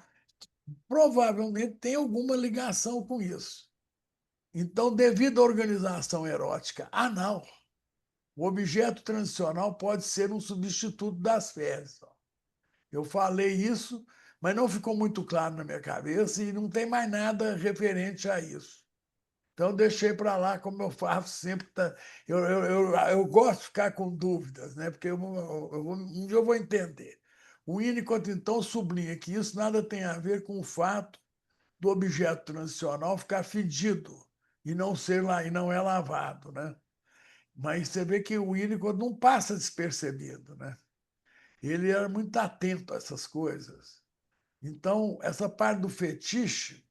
provavelmente tem alguma ligação com isso. Então, devido à organização erótica anal, o objeto transicional pode ser um substituto das fezes. Eu falei isso, mas não ficou muito claro na minha cabeça e não tem mais nada referente a isso. Então, deixei para lá, como eu faço sempre. Eu gosto de ficar com dúvidas, né? Porque um dia eu vou entender. O Winnicott, então, sublinha que isso nada tem a ver com o fato do objeto transicional ficar fedido e não ser lá e não é lavado, né? Mas você vê que o Winnicott não passa despercebido, né? Ele era muito atento a essas coisas. Então, essa parte do fetiche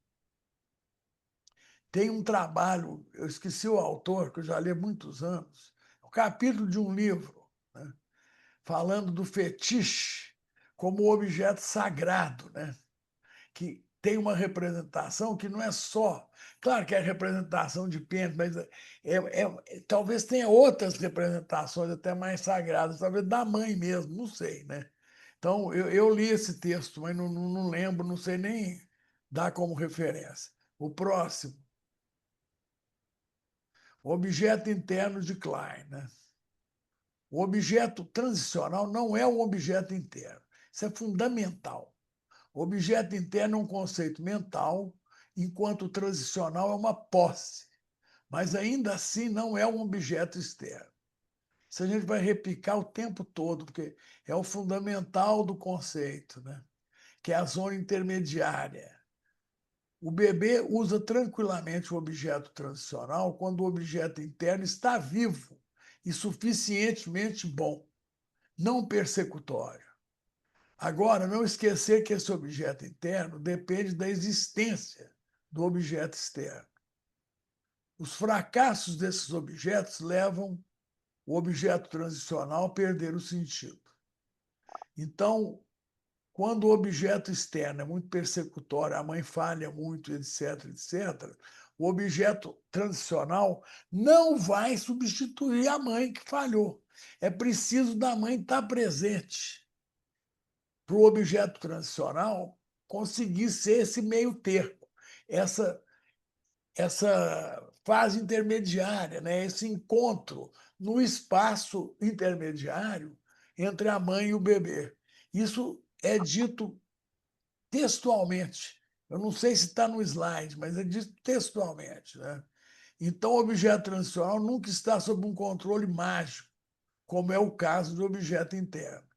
tem um trabalho, eu esqueci o autor, que eu já li há muitos anos, um capítulo de um livro, né, falando do fetiche como objeto sagrado, né, que tem uma representação que não é só. Claro que é representação de pênis, mas talvez tenha outras representações até mais sagradas, talvez da mãe mesmo, não sei, né? Então, eu li esse texto, mas não lembro, não sei nem dar como referência. O próximo, o objeto interno de Klein. Né? O objeto transicional não é um objeto interno. Isso é fundamental. O objeto interno é um conceito mental, enquanto o transicional é uma posse. Mas ainda assim não é um objeto externo. Isso a gente vai repicar o tempo todo, porque é o fundamental do conceito, né? Que é a zona intermediária. O bebê usa tranquilamente o objeto transicional quando o objeto interno está vivo e suficientemente bom, não persecutório. Agora, não esquecer que esse objeto interno depende da existência do objeto externo. Os fracassos desses objetos levam o objeto transicional a perder o sentido. Então, quando o objeto externo é muito persecutório, a mãe falha muito, etc., etc., o objeto transicional não vai substituir a mãe que falhou. É preciso da mãe estar presente para o objeto transicional conseguir ser esse meio termo, essa fase intermediária, né? Esse encontro no espaço intermediário entre a mãe e o bebê. Isso é dito textualmente. Eu não sei se está no slide, mas é dito textualmente. Né? Então, o objeto transicional nunca está sob um controle mágico, como é o caso do objeto interno.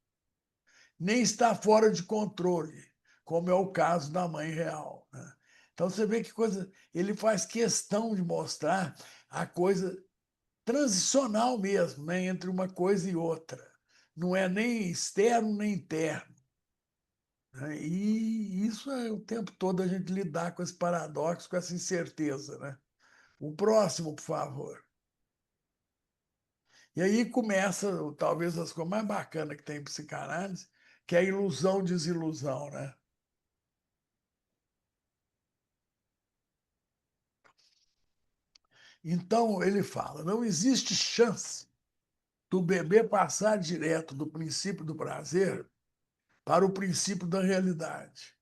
Nem está fora de controle, como é o caso da mãe real, né? Então você vê que coisa. Ele faz questão de mostrar a coisa transicional mesmo, né, entre uma coisa e outra. Não é nem externo nem interno, né? E isso é o tempo todo a gente lidar com esse paradoxo, com essa incerteza, né? O próximo, por favor. E aí começa, talvez, as coisas mais bacanas que tem em psicanálise, que é a ilusão-desilusão, né? Então, ele fala, não existe chance do bebê passar direto do princípio do prazer para o princípio da realidade,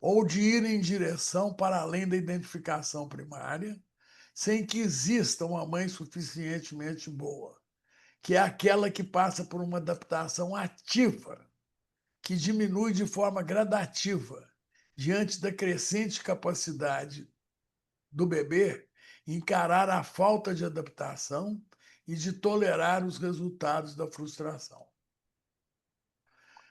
ou de ir em direção para além da identificação primária, sem que exista uma mãe suficientemente boa, que é aquela que passa por uma adaptação ativa, que diminui de forma gradativa diante da crescente capacidade do bebê encarar a falta de adaptação e de tolerar os resultados da frustração.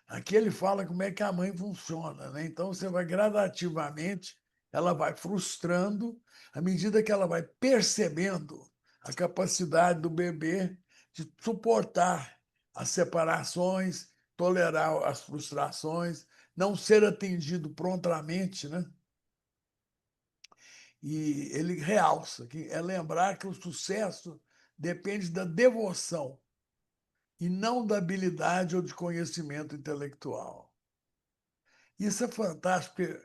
Aqui ele fala como é que a mãe funciona, né? Então você vai gradativamente, ela vai frustrando à medida que ela vai percebendo a capacidade do bebê de suportar as separações, tolerar as frustrações, não ser atendido prontamente, né? E ele realça que é lembrar que o sucesso depende da devoção e não da habilidade ou de conhecimento intelectual. Isso é fantástico, porque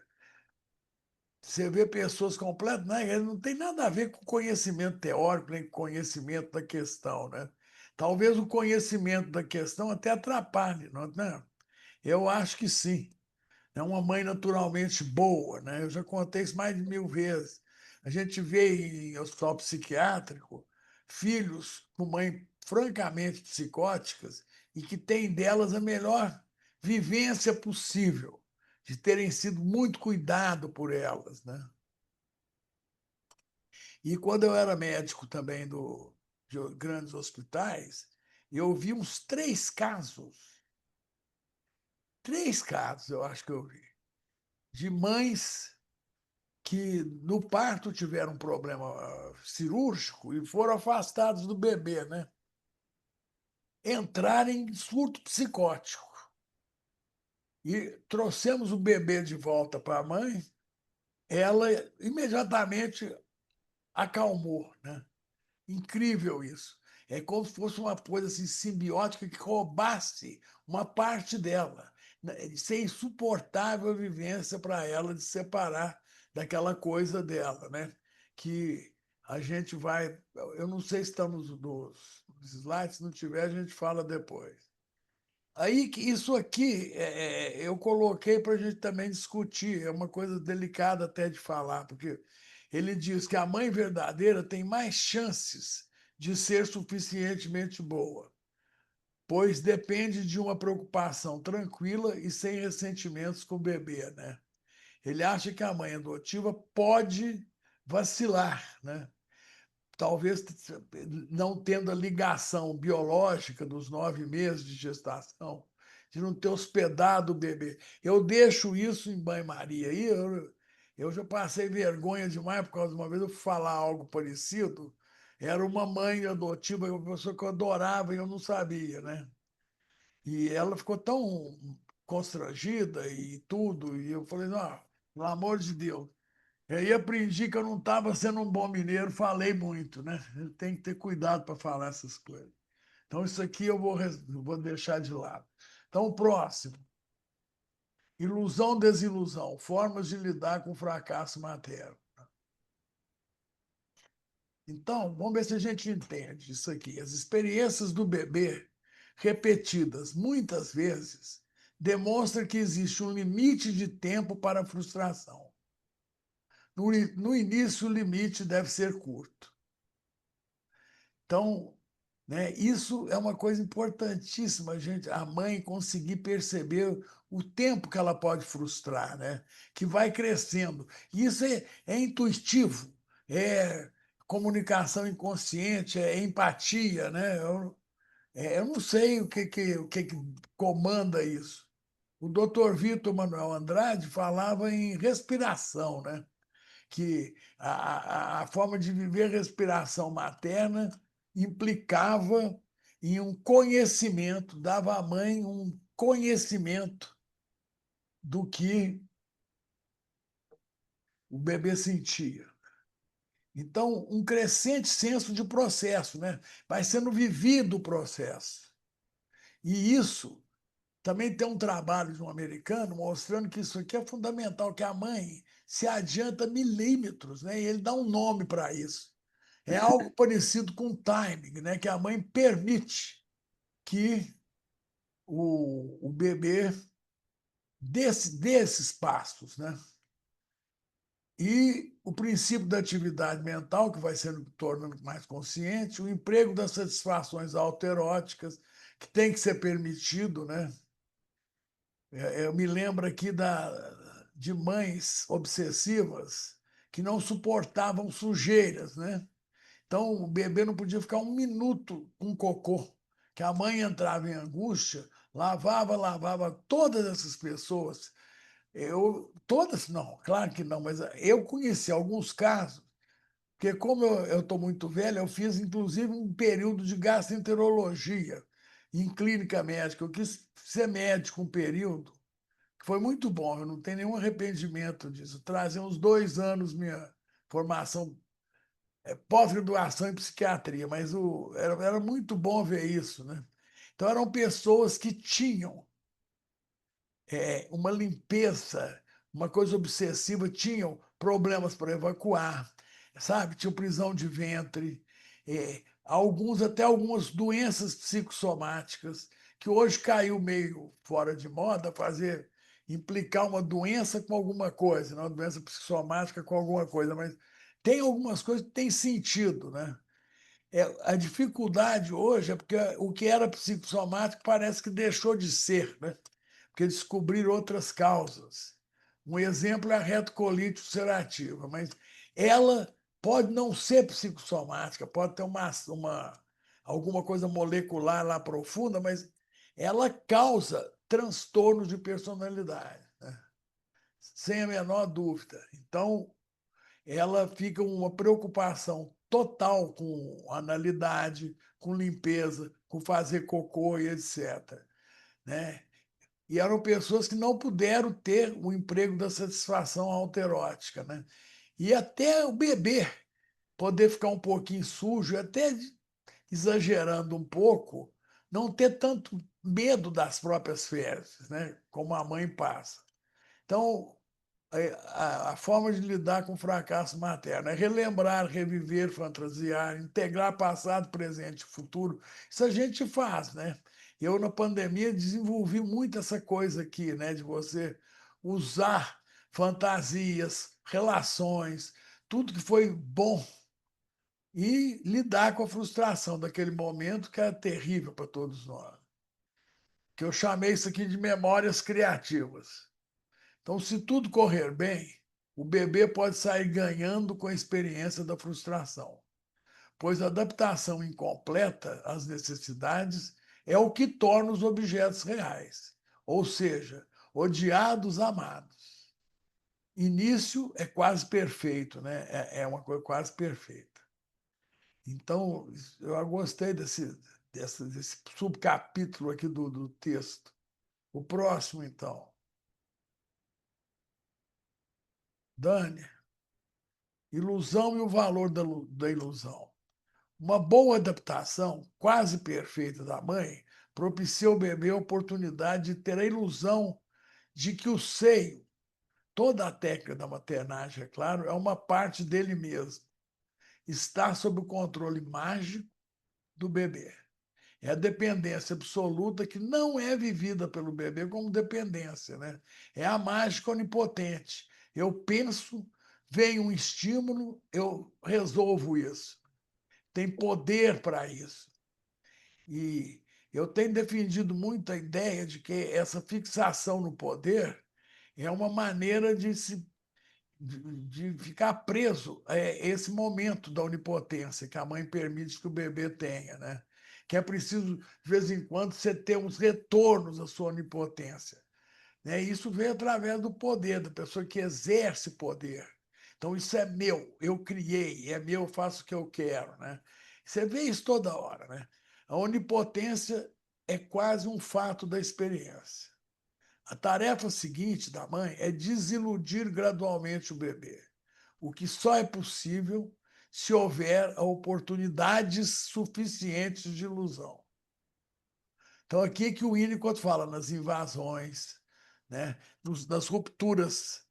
você vê pessoas completas, né? Não tem nada a ver com conhecimento teórico, nem com conhecimento da questão, né? Talvez o conhecimento da questão até atrapalhe, não é? Eu acho que sim. É uma mãe naturalmente boa, né? Eu já contei isso mais de 1000 vezes. A gente vê em hospital psiquiátrico filhos com mães francamente psicóticas e que têm delas a melhor vivência possível, de terem sido muito cuidado por elas, né? E quando eu era médico também de grandes hospitais, eu vi uns 3 casos, eu acho que eu vi, de mães que no parto tiveram um problema cirúrgico e foram afastados do bebê, né? Entraram em surto psicótico. E trouxemos o bebê de volta para a mãe, ela imediatamente acalmou, né? Incrível isso. É como se fosse uma coisa assim, simbiótica que roubasse uma parte dela. Isso é insuportável a vivência para ela de separar daquela coisa dela, né? Que a gente vai. Eu não sei se estamos nos slides, se não tiver, a gente fala depois. Aí, isso aqui eu coloquei para a gente também discutir, é uma coisa delicada até de falar, porque ele diz que a mãe verdadeira tem mais chances de ser suficientemente boa, pois depende de uma preocupação tranquila e sem ressentimentos com o bebê, né? Ele acha que a mãe adotiva pode vacilar, né? Talvez não tendo a ligação biológica dos 9 meses de gestação, de não ter hospedado o bebê. Eu deixo isso em banho-maria. Eu já passei vergonha demais por causa de uma vez eu fui falar algo parecido. Era uma mãe adotiva, uma pessoa que eu adorava e eu não sabia, né? E ela ficou tão constrangida e tudo. E eu falei, não, pelo amor de Deus. E aí aprendi que eu não estava sendo um bom mineiro, falei muito, né? Eu tenho que ter cuidado para falar essas coisas. Então, isso aqui eu vou deixar de lado. Então, o próximo. Ilusão, desilusão. Formas de lidar com o fracasso materno. Então, vamos ver se a gente entende isso aqui. As experiências do bebê, repetidas muitas vezes, demonstram que existe um limite de tempo para a frustração. No início, o limite deve ser curto. Então, né, isso é uma coisa importantíssima, gente, a mãe conseguir perceber o tempo que ela pode frustrar, né? Que vai crescendo. E isso é intuitivo, é comunicação inconsciente, é empatia, né? Eu não sei o que comanda isso, O doutor Vitor Manuel Andrade falava em respiração, né? Que a forma de viver a respiração materna implicava em um conhecimento, dava à mãe um conhecimento do que o bebê sentia. Então, um crescente senso de processo, né? Vai sendo vivido o processo. E isso também tem um trabalho de um americano mostrando que isso aqui é fundamental, que a mãe se adianta milímetros, né? E ele dá um nome para isso. É algo parecido com timing, né? Que a mãe permite que o bebê dê esses passos, né? E o princípio da atividade mental, que vai sendo tornando mais consciente, o emprego das satisfações autoeróticas, que tem que ser permitido, né? Eu me lembro aqui de mães obsessivas que não suportavam sujeiras, né? Então, o bebê não podia ficar um minuto com cocô, que a mãe entrava em angústia, lavava todas essas pessoas. Todas não, claro que não, mas eu conheci alguns casos, porque como eu estou muito velho, eu fiz inclusive um período de gastroenterologia em clínica médica. Eu quis ser médico um período, que foi muito bom, eu não tenho nenhum arrependimento disso. Trazia uns 2 anos minha formação, pós-graduação em psiquiatria, mas era muito bom ver isso, né? Então eram pessoas que tinham uma limpeza, uma coisa obsessiva, tinham problemas para evacuar, sabe? Tinham prisão de ventre, até algumas doenças psicossomáticas, que hoje caiu meio fora de moda implicar uma doença com alguma coisa, não uma doença psicossomática com alguma coisa, mas tem algumas coisas que têm sentido, né? A dificuldade hoje é porque o que era psicossomático parece que deixou de ser, né? Porque descobriram outras causas. Um exemplo é a retocolite ulcerativa, mas ela pode não ser psicossomática, pode ter alguma coisa molecular lá profunda, mas ela causa transtornos de personalidade, né? Sem a menor dúvida. Então, ela fica uma preocupação total com analidade, com limpeza, com fazer cocô e etc., né? E eram pessoas que não puderam ter o emprego da satisfação autoerótica, né? E até o bebê poder ficar um pouquinho sujo, até exagerando um pouco, não ter tanto medo das próprias fezes, né? Como a mãe passa. Então, a forma de lidar com o fracasso materno é relembrar, reviver, fantasiar, integrar passado, presente e futuro. Isso a gente faz, né? Eu, na pandemia, desenvolvi muito essa coisa aqui, né? De você usar fantasias, relações, tudo que foi bom e lidar com a frustração daquele momento que é terrível para todos nós. Que eu chamei isso aqui de memórias criativas. Então, se tudo correr bem, o bebê pode sair ganhando com a experiência da frustração, pois a adaptação incompleta às necessidades é o que torna os objetos reais, ou seja, odiados, amados. Início é quase perfeito, né? É uma coisa quase perfeita. Então, eu gostei desse subcapítulo aqui do texto. O próximo, então. Dani, ilusão e o valor da ilusão. Uma boa adaptação, quase perfeita da mãe, propicia ao bebê a oportunidade de ter a ilusão de que o seio, toda a técnica da maternagem, é claro, é uma parte dele mesmo. Está sob o controle mágico do bebê. É a dependência absoluta que não é vivida pelo bebê como dependência, né? É a mágica onipotente. Eu penso, vem um estímulo, eu resolvo isso. Tem poder para isso. E eu tenho defendido muito a ideia de que essa fixação no poder é uma maneira de ficar preso a esse momento da onipotência que a mãe permite que o bebê tenha, né? Que é preciso, de vez em quando, você ter uns retornos à sua onipotência. né? Isso vem através do poder, da pessoa que exerce poder. Então, isso é meu, eu criei, é meu, eu faço o que eu quero, né? Você vê isso toda hora, né? A onipotência é quase um fato da experiência. A tarefa seguinte da mãe é desiludir gradualmente o bebê, o que só é possível se houver oportunidades suficientes de ilusão. Então, aqui é que o Winnicott fala nas invasões, né? Nas rupturas,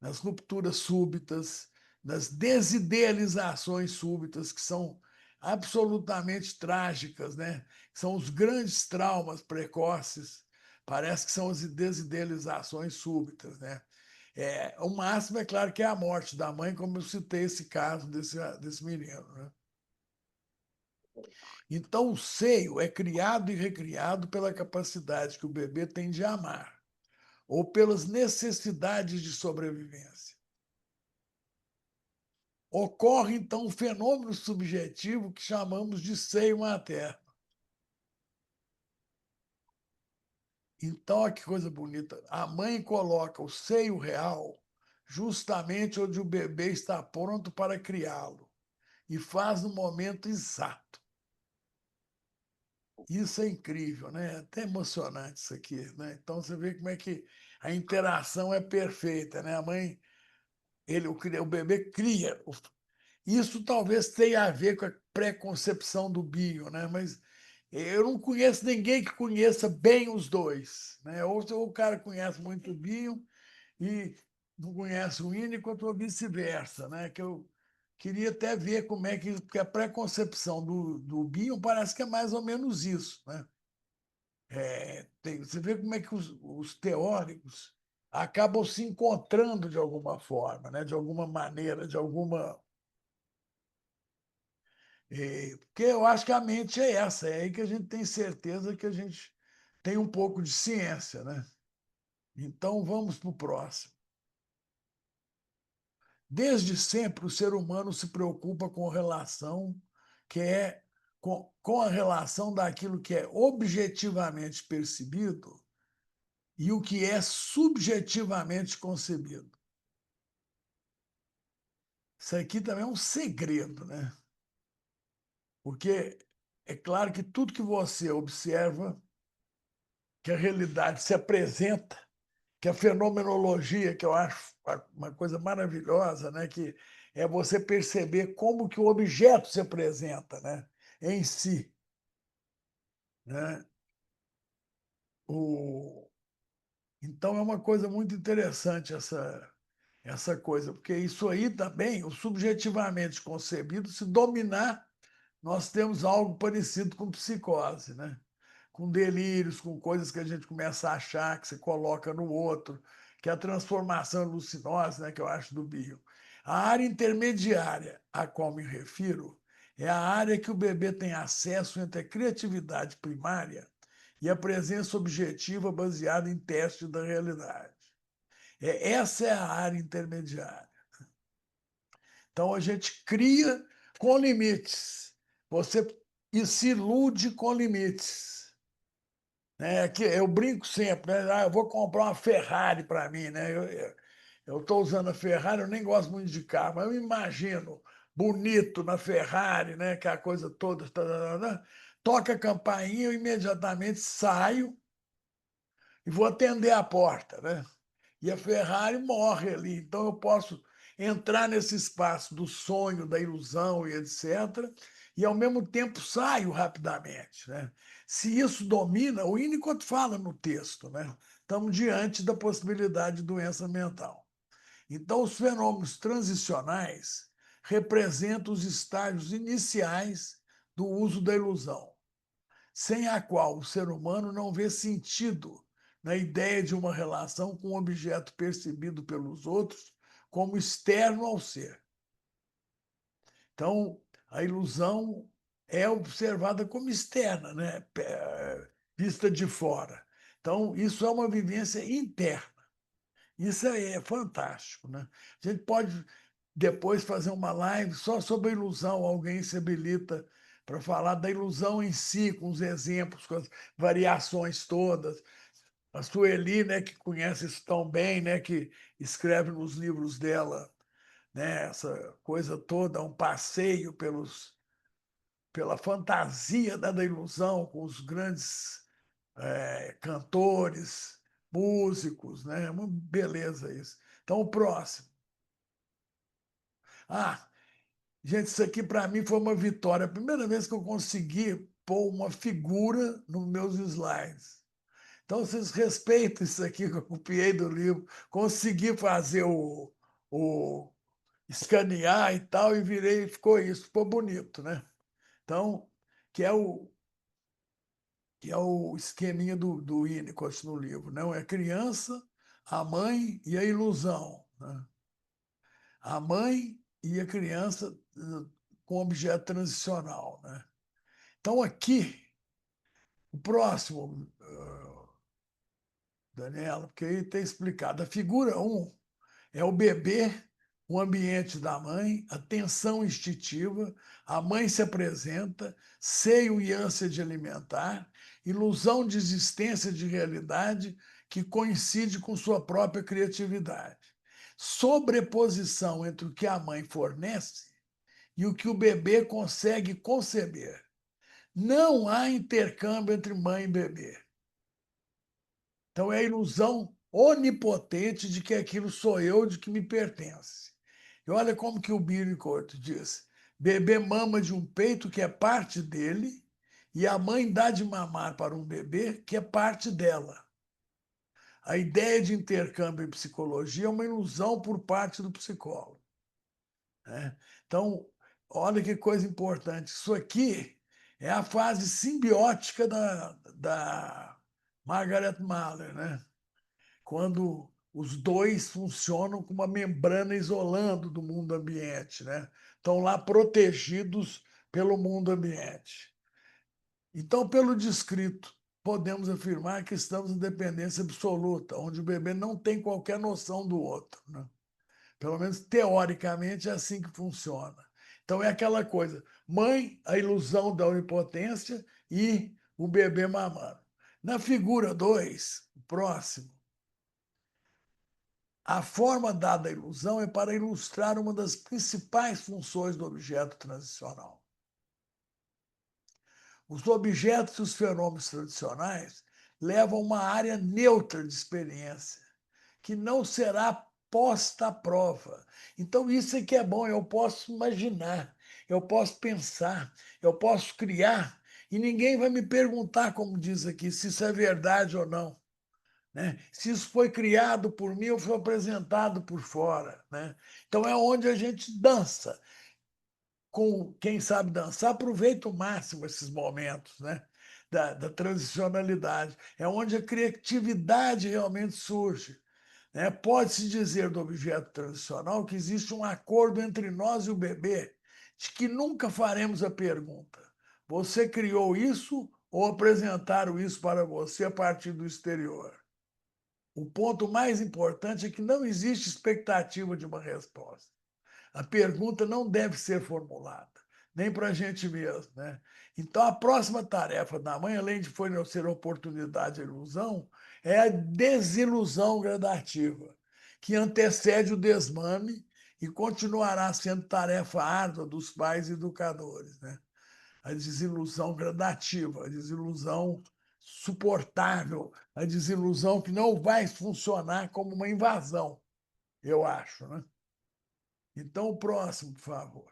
nas rupturas súbitas, nas desidealizações súbitas, que são absolutamente trágicas, né? São os grandes traumas precoces, parece que são as desidealizações súbitas, né? O máximo, é claro, que é a morte da mãe, como eu citei esse caso desse menino, né? Então, o seio é criado e recriado pela capacidade que o bebê tem de amar, ou pelas necessidades de sobrevivência. Ocorre, então, um fenômeno subjetivo que chamamos de seio materno. Então, olha que coisa bonita. A mãe coloca o seio real justamente onde o bebê está pronto para criá-lo e faz no momento exato. Isso é incrível, né? É até emocionante isso aqui, né? Então você vê como é que a interação é perfeita, né? A mãe, o bebê cria. Isso talvez tenha a ver com a preconcepção do bio, né? Mas eu não conheço ninguém que conheça bem os dois, né? Ou o cara conhece muito o bio e não conhece o Winnicott, ou vice-versa, né? Que eu queria até ver como é que, porque a preconcepção do bio parece que é mais ou menos isso, né? Você vê como é que os teóricos acabam se encontrando de alguma forma, né? De alguma maneira, de alguma. Porque eu acho que a mente é essa, é aí que a gente tem certeza que a gente tem um pouco de ciência, né? Então vamos para o próximo. Desde sempre o ser humano se preocupa com relação que é com a relação daquilo que é objetivamente percebido e o que é subjetivamente concebido. Isso aqui também é um segredo, né? Porque é claro que tudo que você observa, que a realidade se apresenta, que a fenomenologia, que eu acho uma coisa maravilhosa, né? Que é você perceber como que o objeto se apresenta, né? Em si, né? O... Então é uma coisa muito interessante essa coisa, porque isso aí também, o subjetivamente concebido, se dominar, nós temos algo parecido com psicose, né? Com delírios, com coisas que a gente começa a achar, que você coloca no outro, que é a transformação alucinógena, né, que eu acho do bio. A área intermediária a qual me refiro é a área que o bebê tem acesso entre a criatividade primária e a presença objetiva baseada em testes da realidade. Essa é a área intermediária. Então, a gente cria com limites. Você se ilude com limites. Né? Que eu brinco sempre, né? Eu vou comprar uma Ferrari para mim. Né? Eu estou usando a Ferrari, eu nem gosto muito de carro, mas eu imagino bonito na Ferrari, né? Que é a coisa toda. Toca a campainha, eu imediatamente saio e vou atender a porta. Né? E a Ferrari morre ali. Então eu posso entrar nesse espaço do sonho, da ilusão e etc., e ao mesmo tempo saio rapidamente. Né? Se isso domina, o Winnicott fala no texto, né? Estamos diante da possibilidade de doença mental. Então, os fenômenos transicionais representam os estágios iniciais do uso da ilusão, sem a qual o ser humano não vê sentido na ideia de uma relação com um objeto percebido pelos outros como externo ao ser. Então, a ilusão é observada como externa, né? Vista de fora. Então, isso é uma vivência interna. Isso é fantástico. Né? A gente pode depois fazer uma live só sobre a ilusão, alguém se habilita para falar da ilusão em si, com os exemplos, com as variações todas. A Sueli, né, que conhece isso tão bem, né, que escreve nos livros dela, né, essa coisa toda, um passeio pela fantasia da ilusão, com os grandes cantores, músicos, né? Uma beleza isso. Então, o próximo. Ah, gente, isso aqui para mim foi uma vitória. A primeira vez que eu consegui pôr uma figura nos meus slides. Então, vocês respeitam isso aqui que eu copiei do livro. Consegui fazer o escanear e tal, e virei, ficou isso, ficou bonito, né? Então, que é o esqueminha do Winnicott no livro, não é a criança, a mãe e a ilusão, né? A mãe e a criança com objeto transicional, né? Então aqui o próximo, Daniela, porque aí tem explicado. A figura 1 é o bebê, o ambiente da mãe, a tensão instintiva, a mãe se apresenta, seio e ânsia de alimentar, ilusão de existência de realidade que coincide com sua própria criatividade. Sobreposição entre o que a mãe fornece e o que o bebê consegue conceber. Não há intercâmbio entre mãe e bebê. Então é a ilusão onipotente de que aquilo sou eu, de que me pertence. E olha como que o Winnicott diz: bebê mama de um peito que é parte dele e a mãe dá de mamar para um bebê que é parte dela. A ideia de intercâmbio em psicologia é uma ilusão por parte do psicólogo, né? Então, olha que coisa importante. Isso aqui é a fase simbiótica da Margaret Mahler, né? Quando os dois funcionam como uma membrana isolando do mundo ambiente, né? Estão lá protegidos pelo mundo ambiente. Então, pelo descrito, podemos afirmar que estamos em dependência absoluta, onde o bebê não tem qualquer noção do outro, né? Pelo menos teoricamente é assim que funciona. Então é aquela coisa: mãe, a ilusão da onipotência e o bebê mamando. Na figura 2, o próximo, a forma dada à ilusão é para ilustrar uma das principais funções do objeto transicional. Os objetos e os fenômenos tradicionais levam a uma área neutra de experiência, que não será posta à prova. Então, isso é que é bom, eu posso imaginar, eu posso pensar, eu posso criar, e ninguém vai me perguntar, como diz aqui, se isso é verdade ou não, né? Se isso foi criado por mim ou foi apresentado por fora, né? Então, é onde a gente dança. Com quem sabe dançar, aproveita o máximo esses momentos, né? Da transicionalidade. É onde a criatividade realmente surge, né? Pode-se dizer do objeto transicional que existe um acordo entre nós e o bebê, de que nunca faremos a pergunta: você criou isso ou apresentaram isso para você a partir do exterior? O ponto mais importante é que não existe expectativa de uma resposta. A pergunta não deve ser formulada, nem para a gente mesmo, né? Então, a próxima tarefa da mãe, além de fornecer oportunidade à ilusão, é a desilusão gradativa, que antecede o desmame e continuará sendo tarefa árdua dos pais educadores, né? A desilusão gradativa, a desilusão suportável, a desilusão que não vai funcionar como uma invasão, eu acho, né? Então, o próximo, por favor.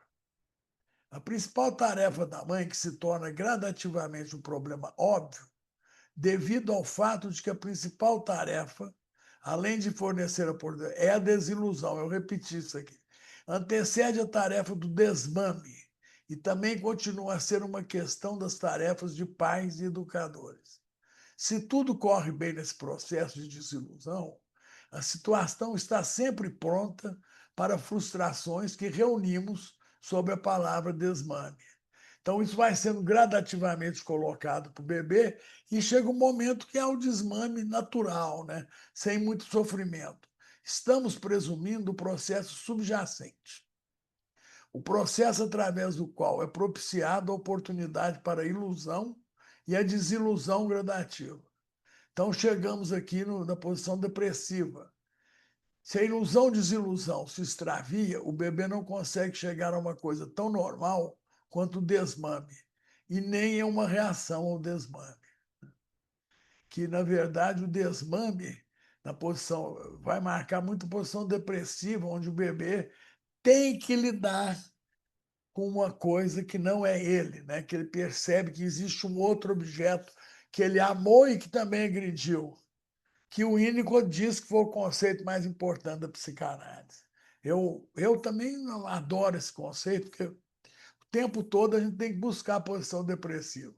A principal tarefa da mãe, que se torna gradativamente um problema óbvio, devido ao fato de que a principal tarefa, além de fornecer a oportunidade, é a desilusão. Eu repeti isso aqui. Antecede a tarefa do desmame e também continua a ser uma questão das tarefas de pais e educadores. Se tudo corre bem nesse processo de desilusão, a situação está sempre pronta para frustrações que reunimos sob a palavra desmame. Então, isso vai sendo gradativamente colocado para o bebê e chega um momento que é o desmame natural, né? Sem muito sofrimento. Estamos presumindo o processo subjacente. O processo através do qual é propiciada a oportunidade para a ilusão e a desilusão gradativa. Então, chegamos aqui na posição depressiva. Se a ilusão-desilusão se extravia, o bebê não consegue chegar a uma coisa tão normal quanto o desmame, e nem é uma reação ao desmame. Que, na verdade, o desmame na posição vai marcar muito a posição depressiva, onde o bebê tem que lidar com uma coisa que não é ele, né? Que ele percebe que existe um outro objeto que ele amou e que também agrediu, que o Winnicott diz que foi o conceito mais importante da psicanálise. Eu também adoro esse conceito, porque o tempo todo a gente tem que buscar a posição depressiva.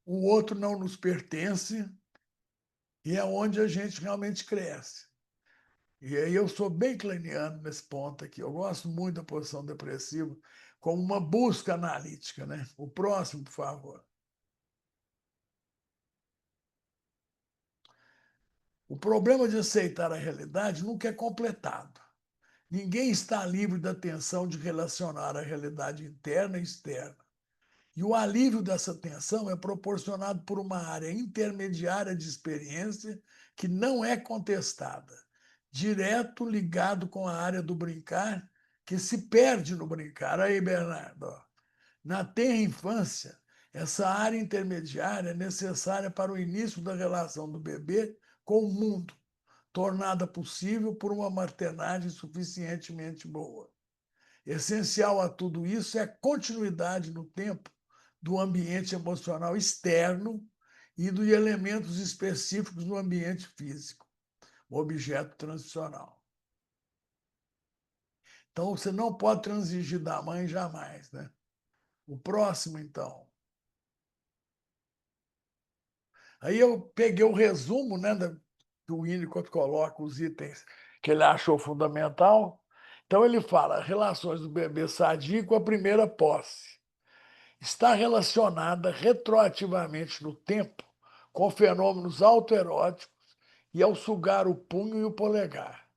O outro não nos pertence e é onde a gente realmente cresce. E aí eu sou bem kleiniano nesse ponto aqui. Eu gosto muito da posição depressiva como uma busca analítica, né? O próximo, por favor. O problema de aceitar a realidade nunca é completado. Ninguém está livre da tensão de relacionar a realidade interna e externa. E o alívio dessa tensão é proporcionado por uma área intermediária de experiência que não é contestada, direto ligado com a área do brincar, que se perde no brincar. Aí, Bernardo, ó. Na tenra infância, essa área intermediária é necessária para o início da relação do bebê com o mundo, tornada possível por uma maternagem suficientemente boa. Essencial a tudo isso é a continuidade no tempo do ambiente emocional externo e dos elementos específicos do ambiente físico, o objeto transicional. Então, você não pode transigir da mãe jamais, né? O próximo, então. Aí eu peguei o resumo, né, que o Winnicott coloca os itens que ele achou fundamental. Então, ele fala relações do bebê sadio com a primeira posse. Está relacionada retroativamente no tempo com fenômenos autoeróticos e ao sugar o punho e o polegar.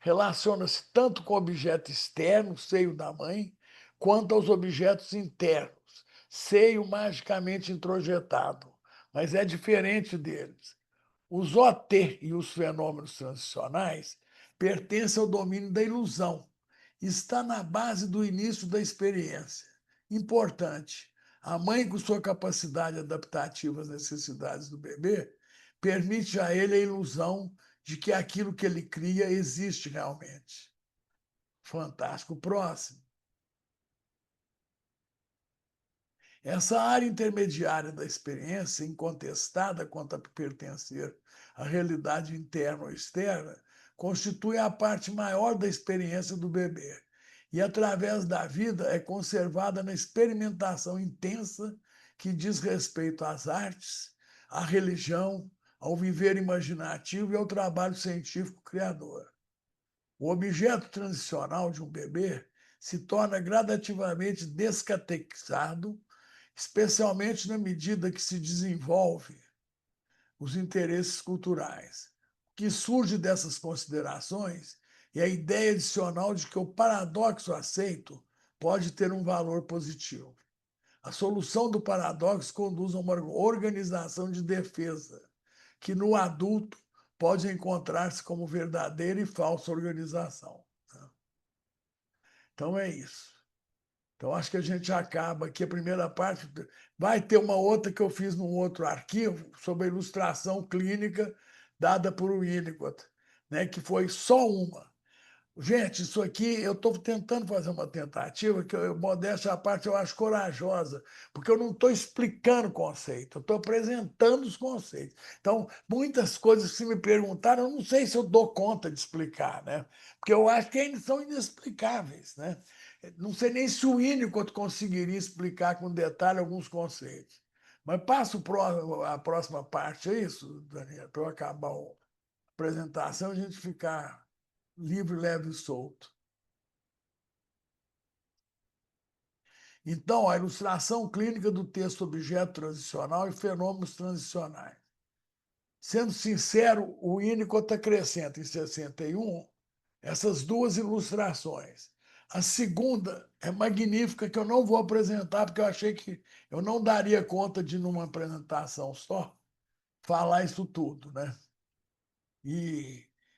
Relaciona-se tanto com o objeto externo, seio da mãe, quanto aos objetos internos, seio magicamente introjetado, mas é diferente deles. Os OT e os fenômenos transicionais pertencem ao domínio da ilusão. Está na base do início da experiência. Importante, a mãe, com sua capacidade adaptativa às necessidades do bebê, permite a ele a ilusão de que aquilo que ele cria existe realmente. Fantástico. Próximo. Essa área intermediária da experiência, incontestada quanto a pertencer à realidade interna ou externa, constitui a parte maior da experiência do bebê e, através da vida, é conservada na experimentação intensa que diz respeito às artes, à religião, ao viver imaginativo e ao trabalho científico criador. O objeto transicional de um bebê se torna gradativamente descatequizado, especialmente na medida que se desenvolve os interesses culturais. O que surge dessas considerações é a ideia adicional de que o paradoxo aceito pode ter um valor positivo. A solução do paradoxo conduz a uma organização de defesa, que no adulto pode encontrar-se como verdadeira e falsa organização. Então é isso. Então, acho que a gente acaba aqui a primeira parte. Vai ter uma outra que eu fiz num outro arquivo sobre a ilustração clínica dada por Winnicott, né, que foi só uma. Gente, isso aqui eu estou tentando fazer uma tentativa que, modéstia à parte, eu acho corajosa, porque eu não estou explicando o conceito, eu estou apresentando os conceitos. Então, muitas coisas que se me perguntaram, eu não sei se eu dou conta de explicar, né? Porque eu acho que ainda são inexplicáveis, né? Não sei nem se o Winnicott conseguiria explicar com detalhe alguns conceitos. Mas passa a próxima parte, é isso, Daniel, para eu acabar a apresentação e a gente ficar livre, leve e solto. Então, a ilustração clínica do texto objeto transicional e fenômenos transicionais. Sendo sincero, o Winnicott acrescenta em 61 essas duas ilustrações. A segunda é magnífica, que eu não vou apresentar, porque eu achei que eu não daria conta de numa apresentação só falar isso tudo, né?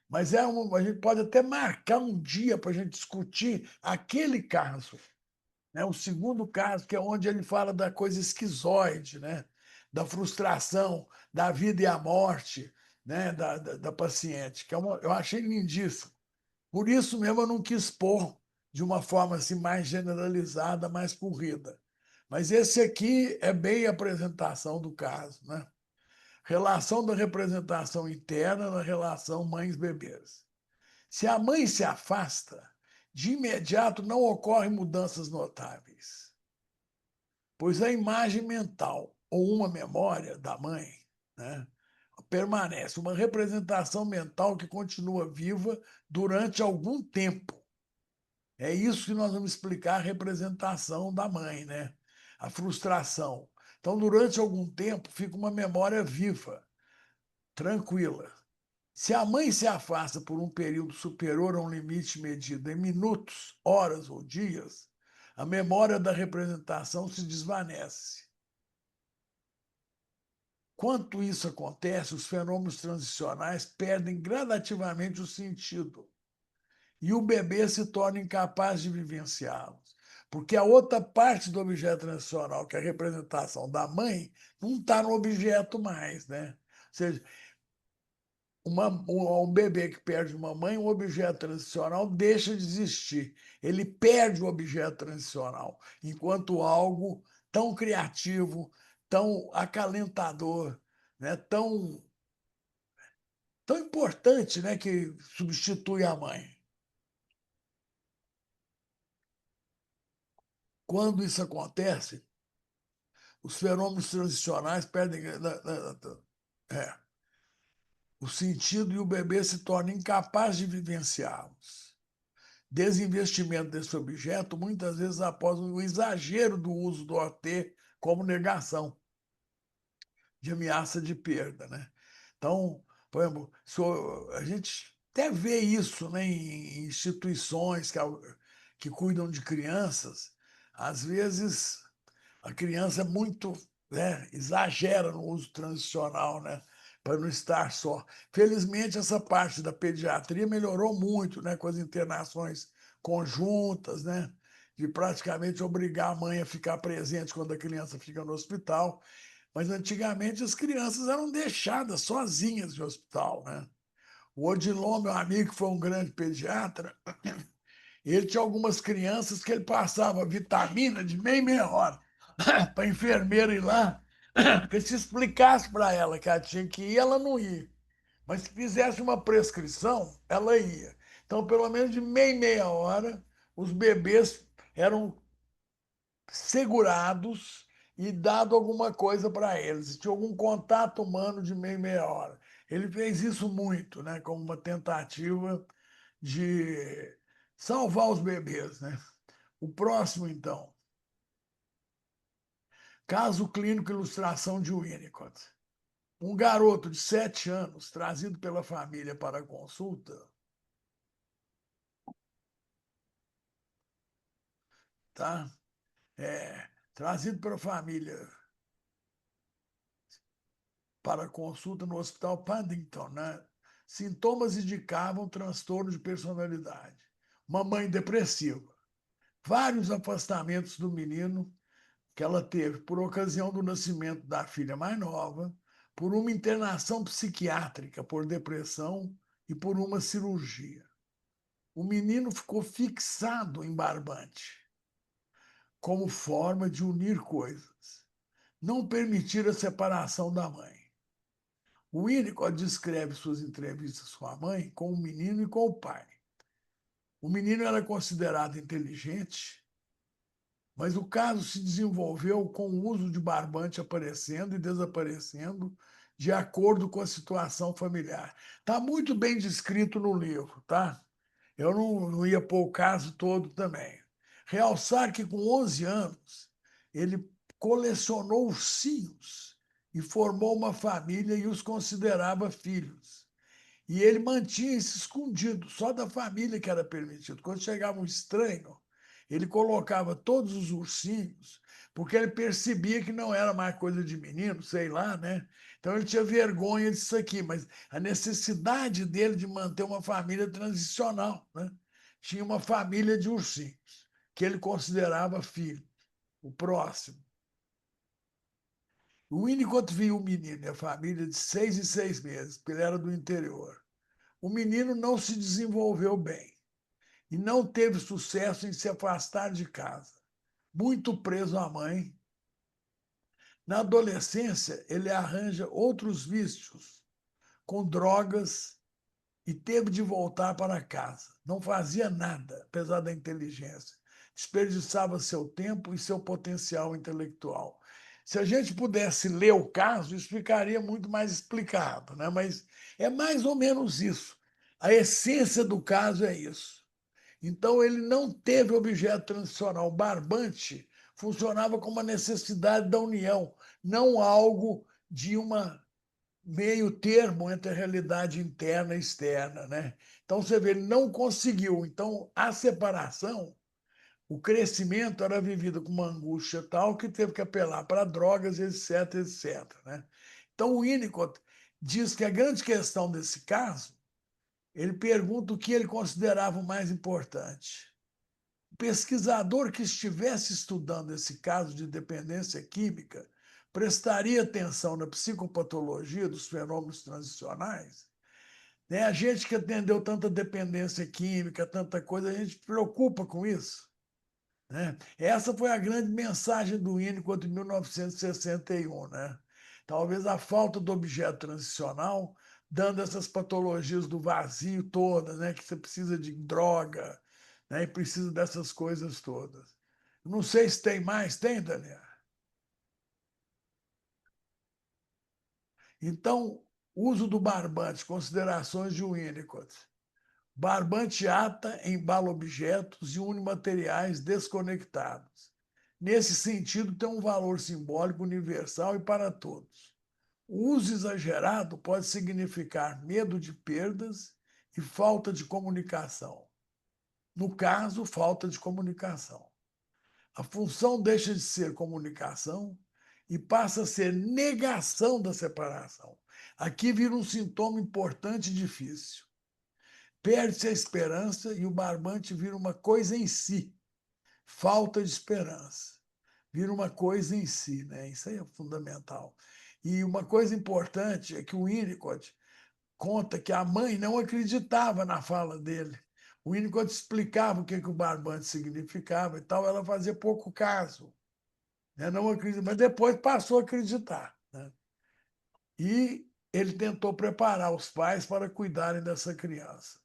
Mas a gente pode até marcar um dia para a gente discutir aquele caso, né? O segundo caso, que é onde ele fala da coisa esquizoide, né? Da frustração, da vida e a morte, né? Da paciente, que eu achei lindíssimo. Por isso mesmo eu não quis pôr de uma forma assim mais generalizada, mais corrida. Mas esse aqui é bem a apresentação do caso, né? Relação da representação interna na relação mães-bebês. Se a mãe se afasta, de imediato não ocorrem mudanças notáveis, pois a imagem mental ou uma memória da mãe, né, permanece, uma representação mental que continua viva durante algum tempo. É isso que nós vamos explicar a representação da mãe, né? A frustração. Então, durante algum tempo, fica uma memória viva, tranquila. Se a mãe se afasta por um período superior a um limite medido em minutos, horas ou dias, a memória da representação se desvanece. Quanto isso acontece, os fenômenos transicionais perdem gradativamente o sentido e o bebê se torna incapaz de vivenciá-los. Porque a outra parte do objeto transicional, que é a representação da mãe, não está no objeto mais, né? Ou seja, um bebê que perde uma mãe, um objeto transicional deixa de existir. Ele perde o objeto transicional, enquanto algo tão criativo, tão acalentador, né? Tão importante, né? Que substitui a mãe. Quando isso acontece, os fenômenos transicionais perdem o sentido e o bebê se torna incapaz de vivenciá-los. Desinvestimento desse objeto, muitas vezes após o exagero do uso do OT como negação de ameaça de perda, né? Então, por exemplo, a gente até vê isso, né, em instituições que cuidam de crianças, às vezes a criança é muito, né, exagera no uso transicional, né, para não estar só. Felizmente, essa parte da pediatria melhorou muito, né, com as internações conjuntas, né, de praticamente obrigar a mãe a ficar presente quando a criança fica no hospital. Mas antigamente as crianças eram deixadas sozinhas no hospital, né? O Odilon, meu amigo, que foi um grande pediatra, ele tinha algumas crianças que ele passava vitamina de meia hora para a enfermeira ir lá, porque se explicasse para ela que ela tinha que ir, ela não ia. Mas se fizesse uma prescrição, ela ia. Então, pelo menos de meia hora, os bebês eram segurados e dado alguma coisa para eles. Tinha algum contato humano de meia hora. Ele fez isso muito, né, como uma tentativa de salvar os bebês, né? O próximo, então. Caso clínico ilustração de Winnicott. Um garoto de 7 anos, trazido pela família para a consulta, tá? Trazido pela família para a consulta no Hospital Paddington, né? Sintomas indicavam transtorno de personalidade. Uma mãe depressiva. Vários afastamentos do menino que ela teve por ocasião do nascimento da filha mais nova, por uma internação psiquiátrica por depressão e por uma cirurgia. O menino ficou fixado em barbante, como forma de unir coisas, não permitir a separação da mãe. O Winnicott descreve suas entrevistas com a mãe, com o menino e com o pai. O menino era considerado inteligente, mas o caso se desenvolveu com o uso de barbante aparecendo e desaparecendo de acordo com a situação familiar. Está muito bem descrito no livro, tá? Eu não ia pôr o caso todo também. Realçar que com 11 anos ele colecionou ursinhos e formou uma família e os considerava filhos. E ele mantinha isso escondido, só da família que era permitido. Quando chegava um estranho, Ele colocava todos os ursinhos, porque ele percebia que não era mais coisa de menino, sei lá, né? Então ele tinha vergonha disso aqui, mas a necessidade dele de manter uma família transicional, né? Tinha uma família de ursinhos, que ele considerava filho, o próximo. O Winnicott viu o menino e a família de 6 em 6 meses, porque ele era do interior. O menino não se desenvolveu bem e não teve sucesso em se afastar de casa, muito preso à mãe. Na adolescência, ele arranja outros vícios, com drogas, e teve de voltar para casa. Não fazia nada, apesar da inteligência. Desperdiçava seu tempo e seu potencial intelectual. Se a gente pudesse ler o caso, isso ficaria muito mais explicado, né? Mas é mais ou menos isso. A essência do caso é isso. Então, ele não teve objeto transicional. O barbante funcionava como uma necessidade da união, não algo de uma meio termo entre a realidade interna e externa, né? Então, você vê, ele não conseguiu. Então, a separação, o crescimento era vivido com uma angústia tal que teve que apelar para drogas, etc, etc, né? Então, o Winnicott diz que a grande questão desse caso, ele pergunta o que ele considerava o mais importante. O pesquisador que estivesse estudando esse caso de dependência química prestaria atenção na psicopatologia dos fenômenos transicionais, né? A gente que atendeu tanta dependência química, tanta coisa, a gente se preocupa com isso, né? Essa foi a grande mensagem do Winnicott em 1961, né? Talvez a falta do objeto transicional, dando essas patologias do vazio todas, né? Que você precisa de droga, né? E precisa dessas coisas todas. Não sei se tem mais, tem, Daniel? Então, uso do barbante, considerações de Winnicott. Barbante ata, embala objetos e une materiais desconectados. Nesse sentido, tem um valor simbólico universal e para todos. O uso exagerado pode significar medo de perdas e falta de comunicação. No caso, falta de comunicação. A função deixa de ser comunicação e passa a ser negação da separação. Aqui vira um sintoma importante e difícil. Perde-se a esperança e o barbante vira uma coisa em si. Falta de esperança. Vira uma coisa em si, né? Isso aí é fundamental. E uma coisa importante é que o Winnicott conta que a mãe não acreditava na fala dele. O Winnicott explicava o que o barbante significava e tal, ela fazia pouco caso, né? Não acreditava, mas depois passou a acreditar, né? E ele tentou preparar os pais para cuidarem dessa criança.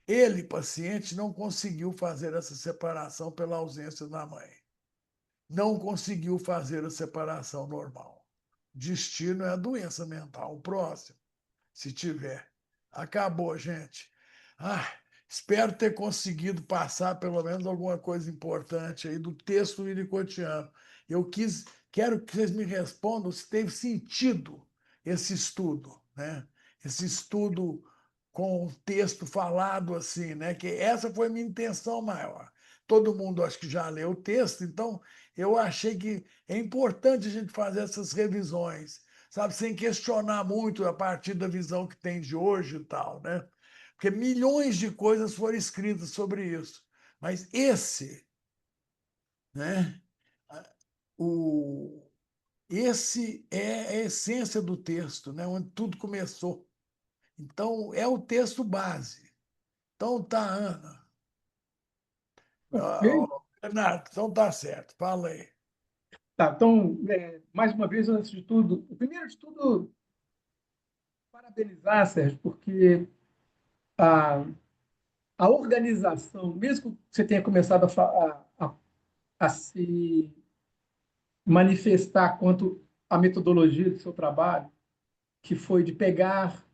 Ele, paciente, não conseguiu fazer essa separação pela ausência da mãe. Não conseguiu fazer a separação normal. Destino é a doença mental. O próximo, se tiver. Acabou, gente. Ah, espero ter conseguido passar pelo menos alguma coisa importante aí do texto winnicottiano. Quero que vocês me respondam se teve sentido esse estudo, né? Esse estudo com o texto falado assim, né? Que essa foi a minha intenção maior. Todo mundo acho que já leu o texto, então eu achei que é importante a gente fazer essas revisões, sabe, sem questionar muito a partir da visão que tem de hoje e tal, né? Porque milhões de coisas foram escritas sobre isso, mas né? O, esse é a essência do texto, né? Onde tudo começou. Então, é o texto base. Então, tá, Ana. Ok. Renato, então tá certo. Fala aí. Tá, então, mais uma vez, antes de tudo, primeiro de tudo, parabenizar, Sérgio, porque a, a organização, mesmo que você tenha começado a se manifestar quanto à metodologia do seu trabalho, que foi de pegar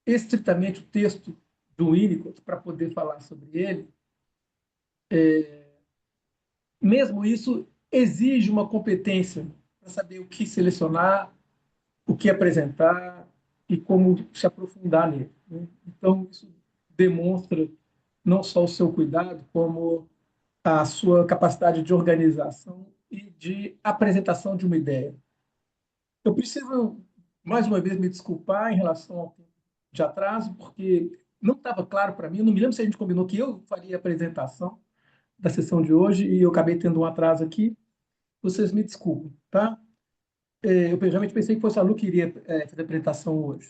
estritamente o texto do Winnicott para poder falar sobre ele, mesmo isso exige uma competência para saber o que selecionar, o que apresentar e como se aprofundar nele, né? Então, isso demonstra não só o seu cuidado, como a sua capacidade de organização e de apresentação de uma ideia. Eu preciso, mais uma vez, me desculpar em relação ao tempo de atraso, porque não estava claro para mim, eu não me lembro se a gente combinou que eu faria a apresentação da sessão de hoje e eu acabei tendo um atraso aqui. Vocês me desculpem, tá? Eu realmente pensei que fosse a Lu que iria fazer a apresentação hoje,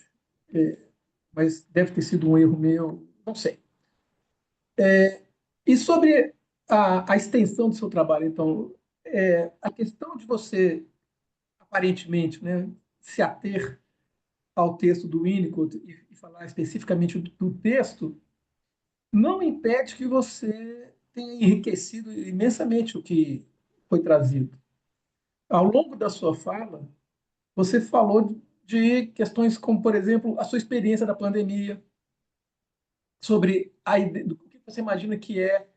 mas deve ter sido um erro meu, não sei. E sobre a extensão do seu trabalho, então, a questão de você, aparentemente, né, se ater ao texto do Winnicott e falar especificamente do texto, não impede que você tenha enriquecido imensamente o que foi trazido. Ao longo da sua fala, você falou de questões como, por exemplo, a sua experiência da pandemia, sobre a ideia, do que você imagina que é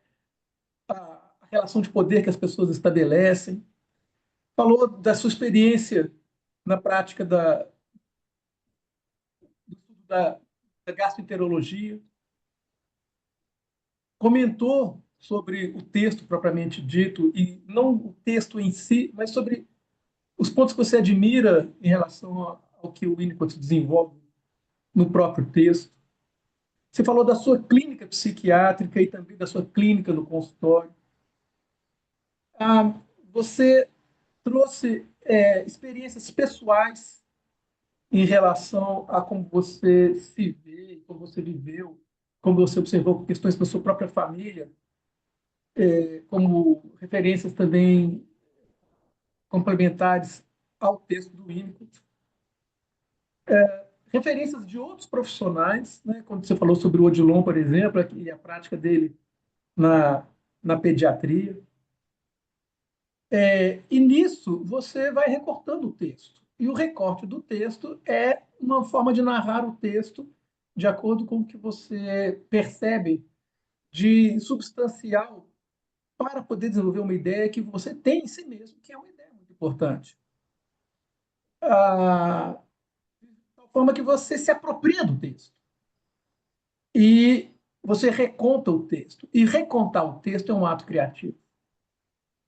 a relação de poder que as pessoas estabelecem, falou da sua experiência na prática da gastroenterologia, comentou sobre o texto propriamente dito, e não o texto em si, mas sobre os pontos que você admira em relação ao que o Winnicott desenvolve no próprio texto. Você falou da sua clínica psiquiátrica e também da sua clínica no consultório. Você trouxe experiências pessoais em relação a como você se vê, como você viveu, como você observou questões da sua própria família, como referências também complementares ao texto do Winnicott. Referências de outros profissionais, né? Quando você falou sobre o Odilon, por exemplo, e a prática dele na, na pediatria. E nisso você vai recortando o texto. E o recorte do texto é uma forma de narrar o texto de acordo com o que você percebe de substancial para poder desenvolver uma ideia que você tem em si mesmo, que é uma ideia muito importante. De tal forma que você se apropria do texto. E você reconta o texto. E recontar o texto é um ato criativo.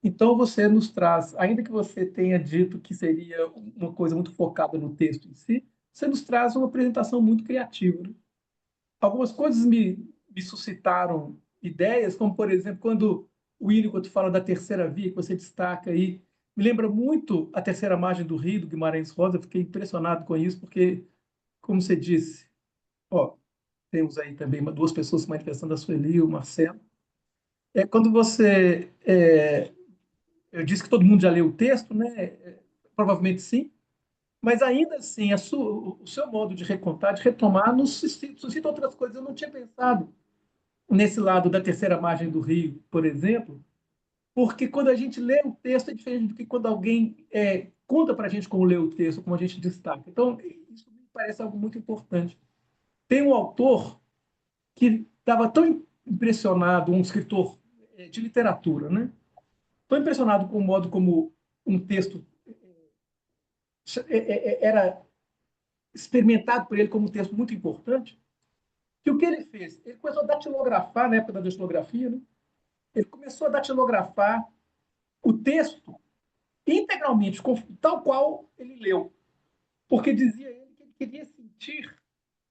Então, você nos traz, ainda que você tenha dito que seria uma coisa muito focada no texto em si, você nos traz uma apresentação muito criativa. Né? Algumas coisas me suscitaram ideias, como, por exemplo, quando o Winnicott fala da terceira via, que você destaca aí, me lembra muito a terceira margem do Rio, do Guimarães Rosa, eu fiquei impressionado com isso, porque, como você disse, ó, temos aí também duas pessoas se manifestando, a Sueli e o Marcelo. Quando você eu disse que todo mundo já leu o texto, né? Provavelmente sim, mas ainda assim, o seu modo de recontar, de retomar, nos suscita outras coisas. Eu não tinha pensado nesse lado da terceira margem do Rio, por exemplo, porque quando a gente lê o texto é diferente do que quando alguém conta para a gente como lê o texto, como a gente destaca. Então, isso me parece algo muito importante. Tem um autor que estava tão impressionado, um escritor de literatura, né? Tão impressionado com o modo como um texto era experimentado por ele como um texto muito importante, que o que ele fez? Ele começou a datilografar, na época da datilografia, né? Ele começou a datilografar o texto integralmente, tal qual ele leu, porque dizia ele que ele queria sentir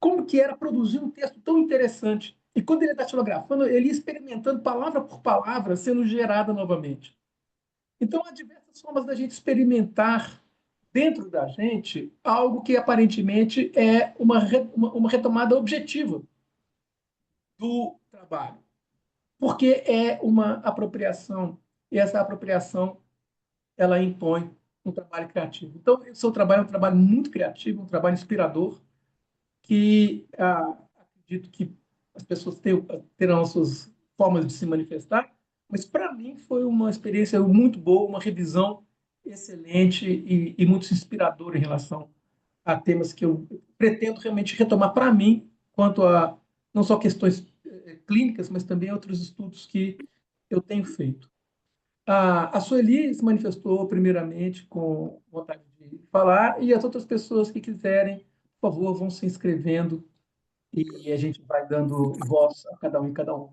como que era produzir um texto tão interessante. E quando ele está datilografando, ele ia experimentando palavra por palavra sendo gerada novamente. Então, há diversas formas da gente experimentar dentro da gente algo que aparentemente é uma retomada objetiva do trabalho, porque é uma apropriação, e essa apropriação ela impõe um trabalho criativo. Então, o seu trabalho é um trabalho muito criativo, um trabalho inspirador, que acredito que as pessoas terão as suas formas de se manifestar, mas para mim foi uma experiência muito boa, uma revisão excelente e muito inspiradora em relação a temas que eu pretendo realmente retomar para mim, quanto a não só questões clínicas, mas também outros estudos que eu tenho feito. A Sueli se manifestou primeiramente com vontade de falar, e as outras pessoas que quiserem, por favor, vão se inscrevendo e a gente vai dando voz a cada um e cada uma.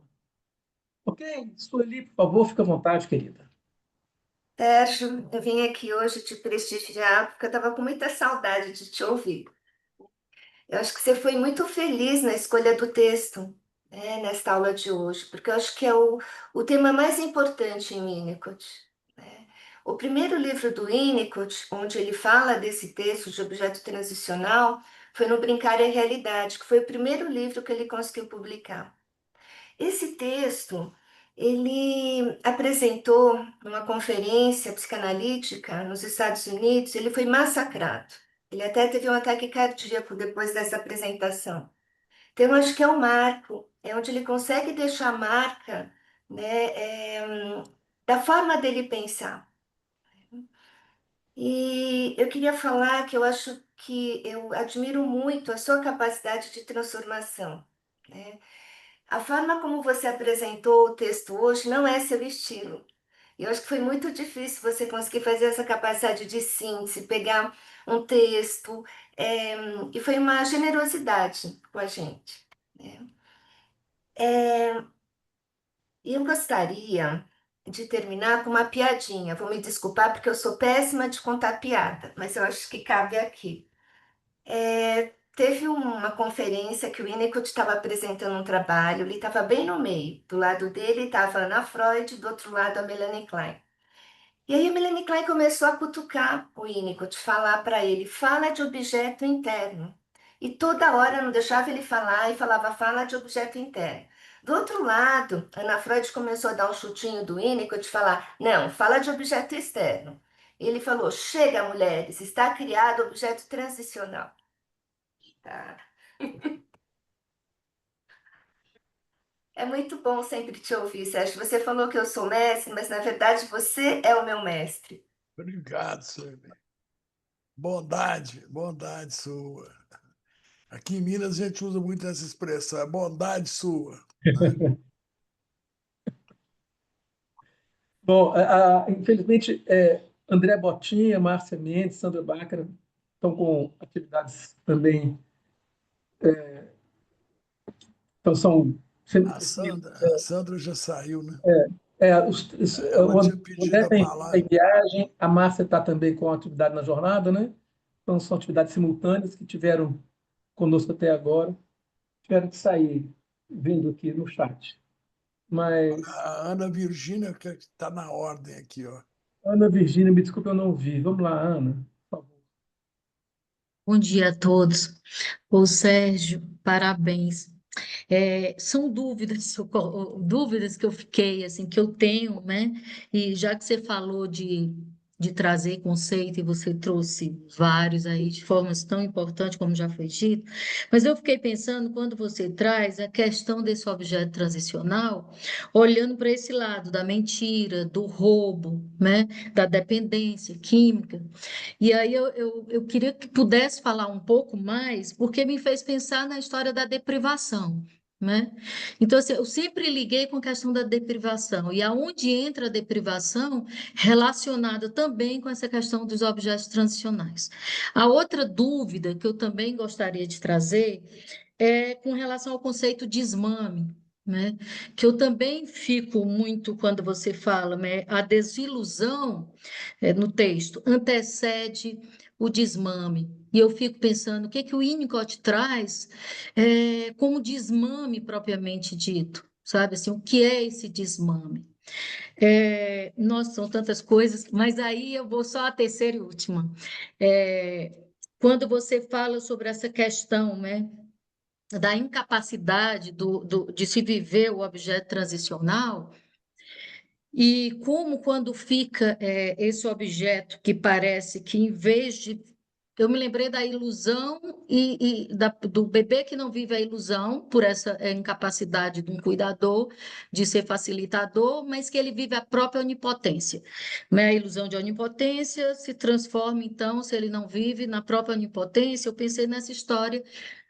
Ok? Sueli, por favor, fica à vontade, querida. Sérgio, eu vim aqui hoje te prestigiar porque eu estava com muita saudade de te ouvir. Eu acho que você foi muito feliz na escolha do texto, né, nesta aula de hoje, porque eu acho que é o tema mais importante em Winnicott, né? O primeiro livro do Winnicott, onde ele fala desse texto de objeto transicional, foi no Brincar é Realidade, que foi o primeiro livro que ele conseguiu publicar. Esse texto ele apresentou numa conferência psicanalítica nos Estados Unidos, ele foi massacrado. Ele até teve um ataque cardíaco depois dessa apresentação. Então, eu acho que é um marco, é onde ele consegue deixar a marca, né, da forma dele pensar. E eu queria falar que eu acho que eu admiro muito a sua capacidade de transformação, né? A forma como você apresentou o texto hoje não é seu estilo. E eu acho que foi muito difícil você conseguir fazer essa capacidade de síntese, pegar um texto, e foi uma generosidade com a gente, né? E eu gostaria de terminar com uma piadinha. Vou me desculpar porque eu sou péssima de contar piada, mas eu acho que cabe aqui. Teve uma conferência que o Winnicott estava apresentando um trabalho, ele estava bem no meio. Do lado dele estava a Ana Freud, do outro lado a Melanie Klein. E aí a Melanie Klein começou a cutucar o Winnicott, falar para ele, fala de objeto interno. E toda hora não deixava ele falar e falava, fala de objeto interno. Do outro lado, Ana Freud começou a dar um chutinho do Winnicott e falar, não, fala de objeto externo. Ele falou, chega mulheres, está criado objeto transicional. Tá. É muito bom sempre te ouvir, Sérgio. Você falou que eu sou mestre, mas na verdade você é o meu mestre. Obrigado, Sueli. Bondade, bondade sua. Aqui em Minas a gente usa muito essa expressão, é bondade sua, né? Bom, infelizmente, André Botinha, Márcia Mendes, Sandra Bácara estão com atividades também, então são A Sandra, a Sandra já saiu, né? Ela o tinha André pedido a está em palavra. viagem, a Márcia está também com atividade na jornada, né? Então, são atividades simultâneas que tiveram conosco até agora, tiveram que sair vindo aqui no chat. Mas, A Ana Virgínia, que está na ordem aqui, ó. Ana Virgínia, me desculpe, eu não vi. Vamos lá, Ana, por favor. Bom dia a todos. Ô Sérgio, parabéns. São dúvidas que eu fiquei, assim, que eu tenho, né? E já que você falou de trazer conceito e você trouxe vários aí de formas tão importantes como já foi dito, mas eu fiquei pensando quando você traz a questão desse objeto transicional, olhando para esse lado da mentira, do roubo, né? Da dependência química. E aí eu queria que pudesse falar um pouco mais, porque me fez pensar na história da deprivação, né? Então, assim, eu sempre liguei com a questão da deprivação, e aonde entra a deprivação relacionada também com essa questão dos objetos transicionais. A outra dúvida que eu também gostaria de trazer é com relação ao conceito de desmame, né? Que eu também fico muito quando você fala, né? A desilusão no texto antecede o desmame. E eu fico pensando o que que o Winnicott traz como desmame propriamente dito, sabe assim, o que é esse desmame? Nossa, são tantas coisas, mas aí eu vou só a terceira e última. Quando você fala sobre essa questão, né, da incapacidade de se viver o objeto transicional, e como quando fica esse objeto que parece que em vez de... Eu me lembrei da ilusão do bebê que não vive a ilusão por essa incapacidade de um cuidador de ser facilitador, mas que ele vive a própria onipotência. Né? A ilusão de onipotência se transforma, então, se ele não vive na própria onipotência. Eu pensei nessa história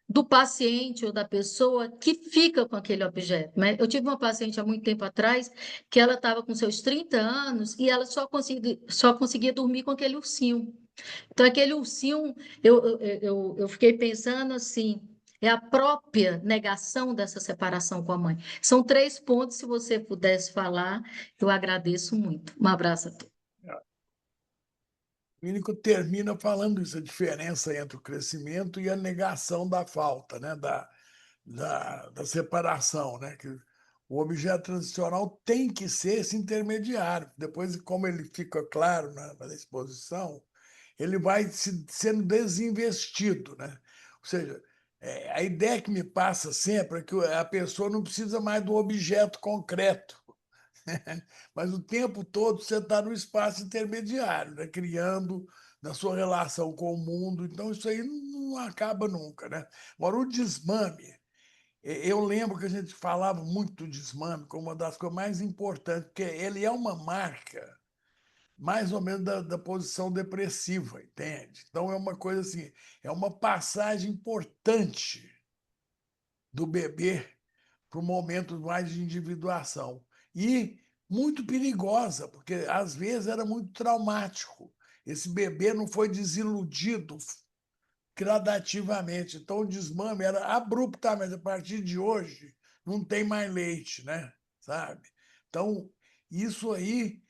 do paciente ou da pessoa que fica com aquele objeto, né? Eu tive uma paciente há muito tempo atrás que ela estava com seus 30 anos e ela só conseguia dormir com aquele ursinho. Então, aquele ursinho, eu fiquei pensando assim, é a própria negação dessa separação com a mãe. São 3 pontos, se você pudesse falar, eu agradeço muito. Um abraço a todos. O clínico termina falando isso, a diferença entre o crescimento e a negação da falta, né? Da separação, né? Que o objeto transicional tem que ser esse intermediário. Depois, como ele fica claro na exposição, ele vai sendo desinvestido, né? Ou seja, a ideia que me passa sempre é que a pessoa não precisa mais do objeto concreto, mas o tempo todo você está no espaço intermediário, né? Criando na sua relação com o mundo. Então, isso aí não acaba nunca, né? Agora, o desmame, eu lembro que a gente falava muito do desmame como uma das coisas mais importantes, porque ele é uma marca mais ou menos da posição depressiva, entende? Então, é uma coisa assim, é uma passagem importante do bebê para o momento mais de individuação. E muito perigosa, porque às vezes era muito traumático. Esse bebê não foi desiludido gradativamente. Então, o desmame era abruptamente, a partir de hoje, não tem mais leite, né? Sabe? Então, isso aí,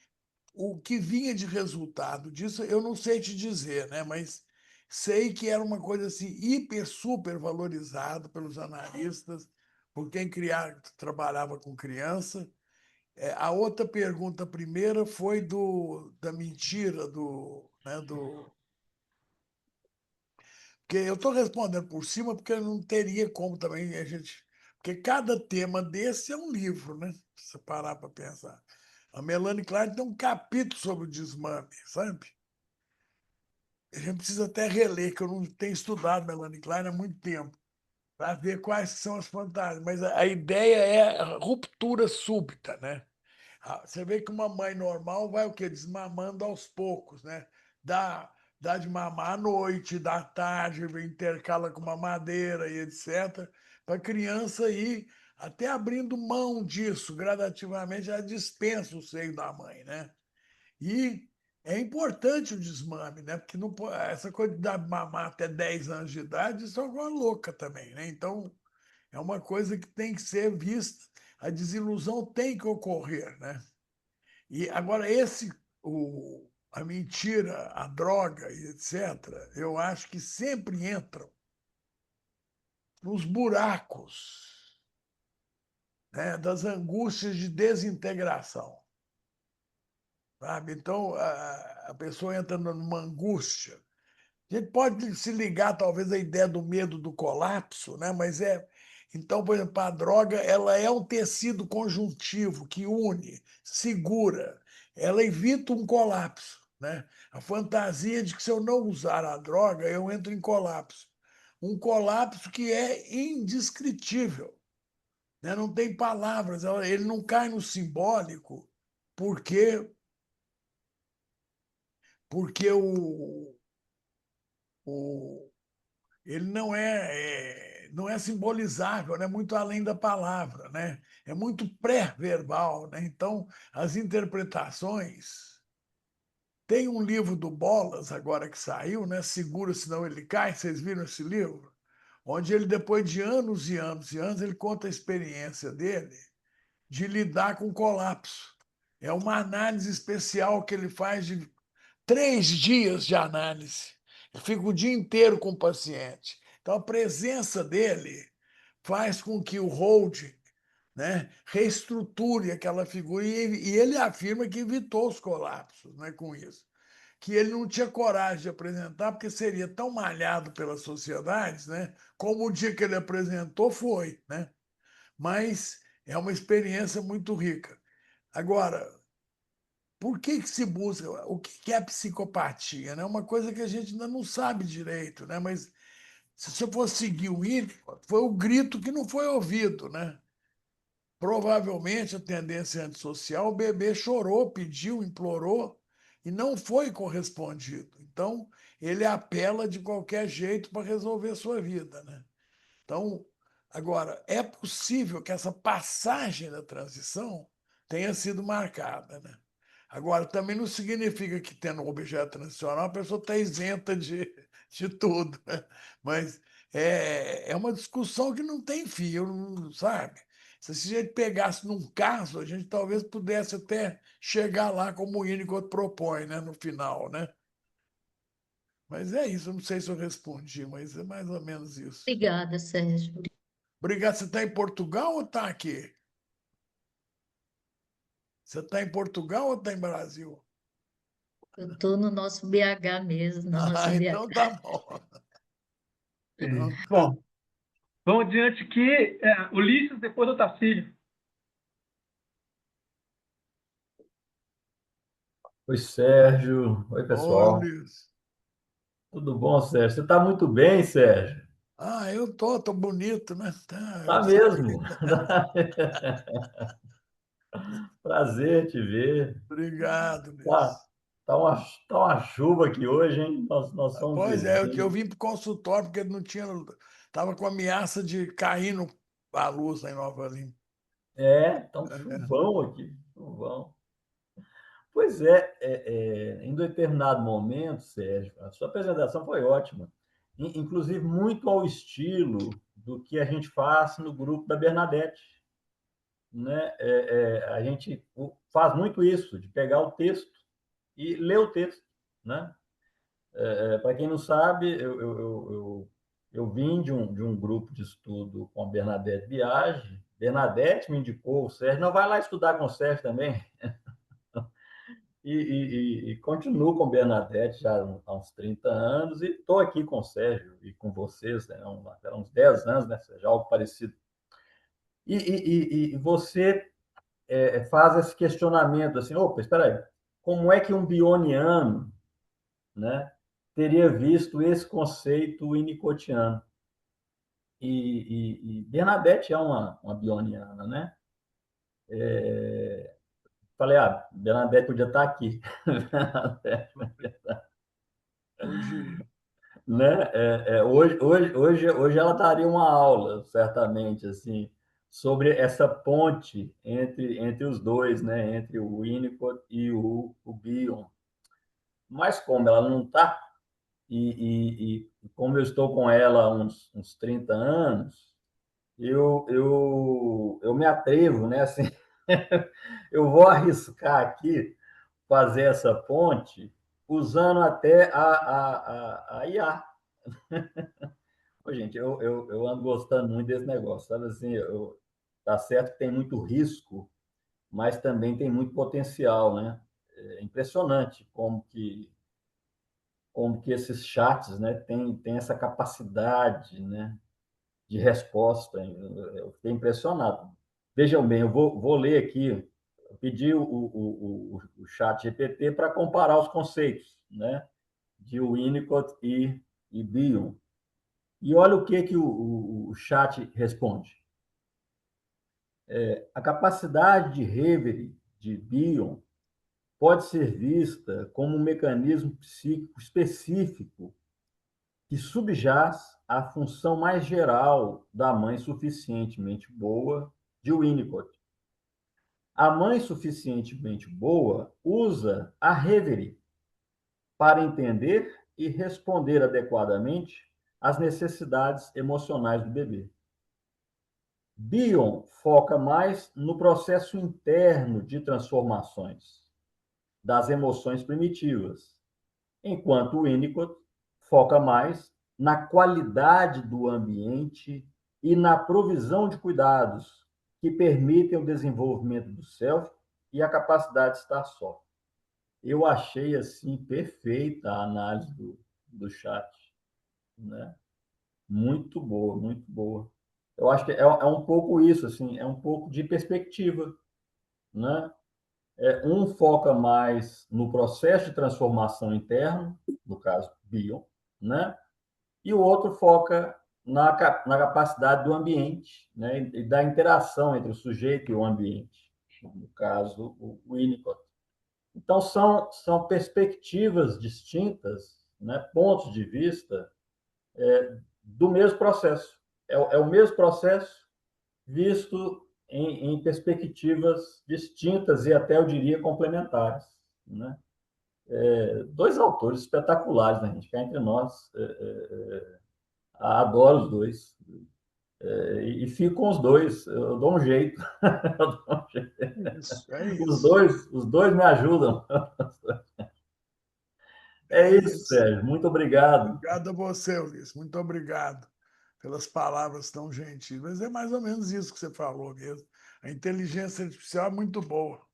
o que vinha de resultado disso, eu não sei te dizer, né? Mas sei que era uma coisa assim, hiper, super valorizada pelos analistas, por quem trabalhava com criança. A outra pergunta, a primeira, foi da mentira, né, porque eu estou respondendo por cima, porque não teria como também a gente. Porque cada tema desse é um livro, né? Se você parar para pensar. A Melanie Klein tem um capítulo sobre o desmame, sabe? A gente precisa até reler, que eu não tenho estudado Melanie Klein há muito tempo, para ver quais são as fantasias. Mas a ideia é a ruptura súbita, né? Você vê que uma mãe normal vai o quê? Desmamando aos poucos, né? Dá de mamar à noite, dá à tarde, intercala com uma madeira e etc. Para a criança ir até abrindo mão disso, gradativamente, ela dispensa o seio da mãe, né? E é importante o desmame, né? Porque não, essa coisa de dar mamar até 10 anos de idade, isso é uma louca também, né? Então, é uma coisa que tem que ser vista. A desilusão tem que ocorrer, né? E agora a mentira, a droga e etc., eu acho que sempre entram nos buracos, né, das angústias de desintegração, sabe? Então, a pessoa entra numa angústia. A gente pode se ligar, talvez, à ideia do medo do colapso, né? Mas então, por exemplo, a droga ela é um tecido conjuntivo que une, segura, ela evita um colapso, né? A fantasia de que se eu não usar a droga, eu entro em colapso. Um colapso que é indescritível, né? Não tem palavras, ele não cai no simbólico, porque, porque o ele não é simbolizável, né? Muito além da palavra, né? É muito pré-verbal, né? Então, as interpretações. Tem um livro do Bolas, agora que saiu, né? Segura, senão ele cai. Vocês viram esse livro? Onde ele, depois de anos e anos e anos, ele conta a experiência dele de lidar com colapso. É uma análise especial que ele faz de 3 dias de análise. Eu fico o dia inteiro com o paciente. Então, a presença dele faz com que o hold, né, reestruture aquela figura. E ele afirma que evitou os colapsos, né, com isso. Que ele não tinha coragem de apresentar, porque seria tão malhado pelas sociedades, né, como o dia que ele apresentou foi. Né? Mas é uma experiência muito rica. Agora, por que se busca? O que é a psicopatia? É uma coisa que a gente ainda não sabe direito, né? Mas se você for seguir o Winnicott, foi o grito que não foi ouvido, né? Provavelmente a tendência antissocial, o bebê chorou, pediu, implorou e não foi correspondido. Então, ele apela de qualquer jeito para resolver a sua vida, né? Então, agora, é possível que essa passagem da transição tenha sido marcada, né? Agora, também não significa que, tendo um objeto transicional, a pessoa está isenta de tudo, né? Mas é uma discussão que não tem fim, eu não, sabe? Se a gente pegasse num caso, a gente talvez pudesse até chegar lá como o Winnicott propõe, né, no final, né? Mas é isso, eu não sei se eu respondi, mas é mais ou menos isso. Obrigada, Sérgio. Obrigado. Você está em Portugal ou está aqui? Você está em Portugal ou está em Brasil? Eu estou no nosso BH mesmo, no nosso Ah, BH. então tá bom. Então tá. Bom, vamos adiante que Ulisses depois do Tacílio. Oi, Sérgio. Oi, Olha pessoal. isso. Tudo bom, Sérgio? Você está muito bem, Sérgio? Ah, eu tô bonito, né? Tá, Tá você mesmo. também. Prazer te ver. Obrigado, Tá, Liz. tá uma chuva aqui hoje, hein? Nós somos Pois é, eu vizinhos. vim para o consultório porque não tinha. Estava com ameaça de cair a luz lá em Nova Lima. É, tá um chuvão aqui. Chuvão. Pois em determinado momento, Sérgio, a sua apresentação foi ótima. Inclusive, muito ao estilo do que a gente faz no grupo da Bernadette. Né? A gente faz muito isso, de pegar o texto e ler o texto. Né? Para quem não sabe, eu vim de um grupo de estudo com a Bernadette Biagi. Bernadette me indicou o Sérgio, não vai lá estudar com o Sérgio também. E continuo com Bernadette já há uns 30 anos e estou aqui com o Sérgio e com vocês, né, há uns 10 anos, né, Sérgio, algo parecido. E você faz esse questionamento assim, opa, espera aí, como é que um bioniano, né, teria visto esse conceito winnicottiano? E Bernadette é uma bioniana, né? Falei, Bernadette podia estar aqui. Hoje, Né? Hoje ela daria uma aula, certamente, assim, sobre essa ponte entre os dois, né? Entre o Winnicott e o Bion. Mas como ela não está, e como eu estou com ela há uns 30 anos, eu me atrevo, né? Assim, eu vou arriscar aqui fazer essa ponte usando até a IA. Pô, gente, eu ando gostando muito desse negócio, sabe assim, tá certo que tem muito risco, mas também tem muito potencial, né? É impressionante como que esses chats, né, tem essa capacidade, né, de resposta. Eu fiquei impressionado. Vejam bem, vou ler aqui, eu pedi o chat GPT para comparar os conceitos, né, de Winnicott e Bion. E olha o que o chat responde. A capacidade de Reverie de Bion pode ser vista como um mecanismo psíquico específico que subjaz à função mais geral da mãe suficientemente boa de Winnicott. A mãe suficientemente boa usa a Reverie para entender e responder adequadamente às necessidades emocionais do bebê. Bion foca mais no processo interno de transformações das emoções primitivas, enquanto Winnicott foca mais na qualidade do ambiente e na provisão de cuidados que permitem o desenvolvimento do self e a capacidade de estar só. Eu achei assim perfeita a análise do chat, né? Muito boa, muito boa. Eu acho que é um pouco isso, assim, é um pouco de perspectiva, né? Um foca mais no processo de transformação interno, no caso, Bion, né? E o outro foca na capacidade do ambiente, né? E da interação entre o sujeito e o ambiente, no caso, o Winnicott. Então, são perspectivas distintas, né? Pontos de vista do mesmo processo. É o mesmo processo visto em perspectivas distintas e até, eu diria, complementares. Né? Dois autores espetaculares, né, gente? Cá entre nós, Adoro os dois. E fico com os dois. Eu dou um jeito. Eu dou um jeito. Isso, é Os isso. dois, os dois me ajudam. É É isso, isso. Sérgio. Muito obrigado. Obrigado a você, Ulisses. Muito obrigado pelas palavras tão gentis. Mas é mais ou menos isso que você falou mesmo. A inteligência artificial é muito boa.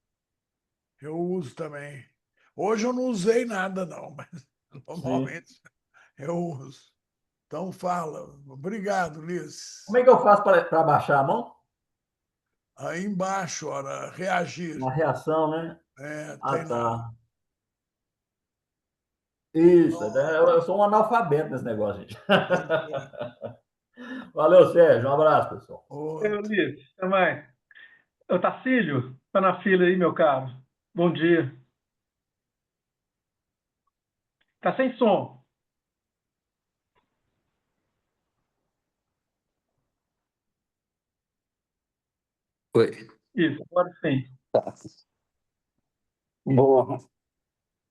Eu uso também. Hoje eu não usei nada, não, mas Sim. normalmente eu uso. Então, fala. Obrigado, Como é Ulisses. que eu faço para baixar a mão? Aí embaixo, ora, reagir. Uma reação, né? Ah, Tem lá. tá. Isso. Pronto. Eu sou um analfabeto nesse negócio, gente. Pois é. Valeu, Sérgio. Um abraço, pessoal. Outro. Ulisses, até mais. Ô, Tacílio, tá na fila aí, meu caro. Bom dia. Tá sem som. Oi. Isso, agora sim. Tá. Bom,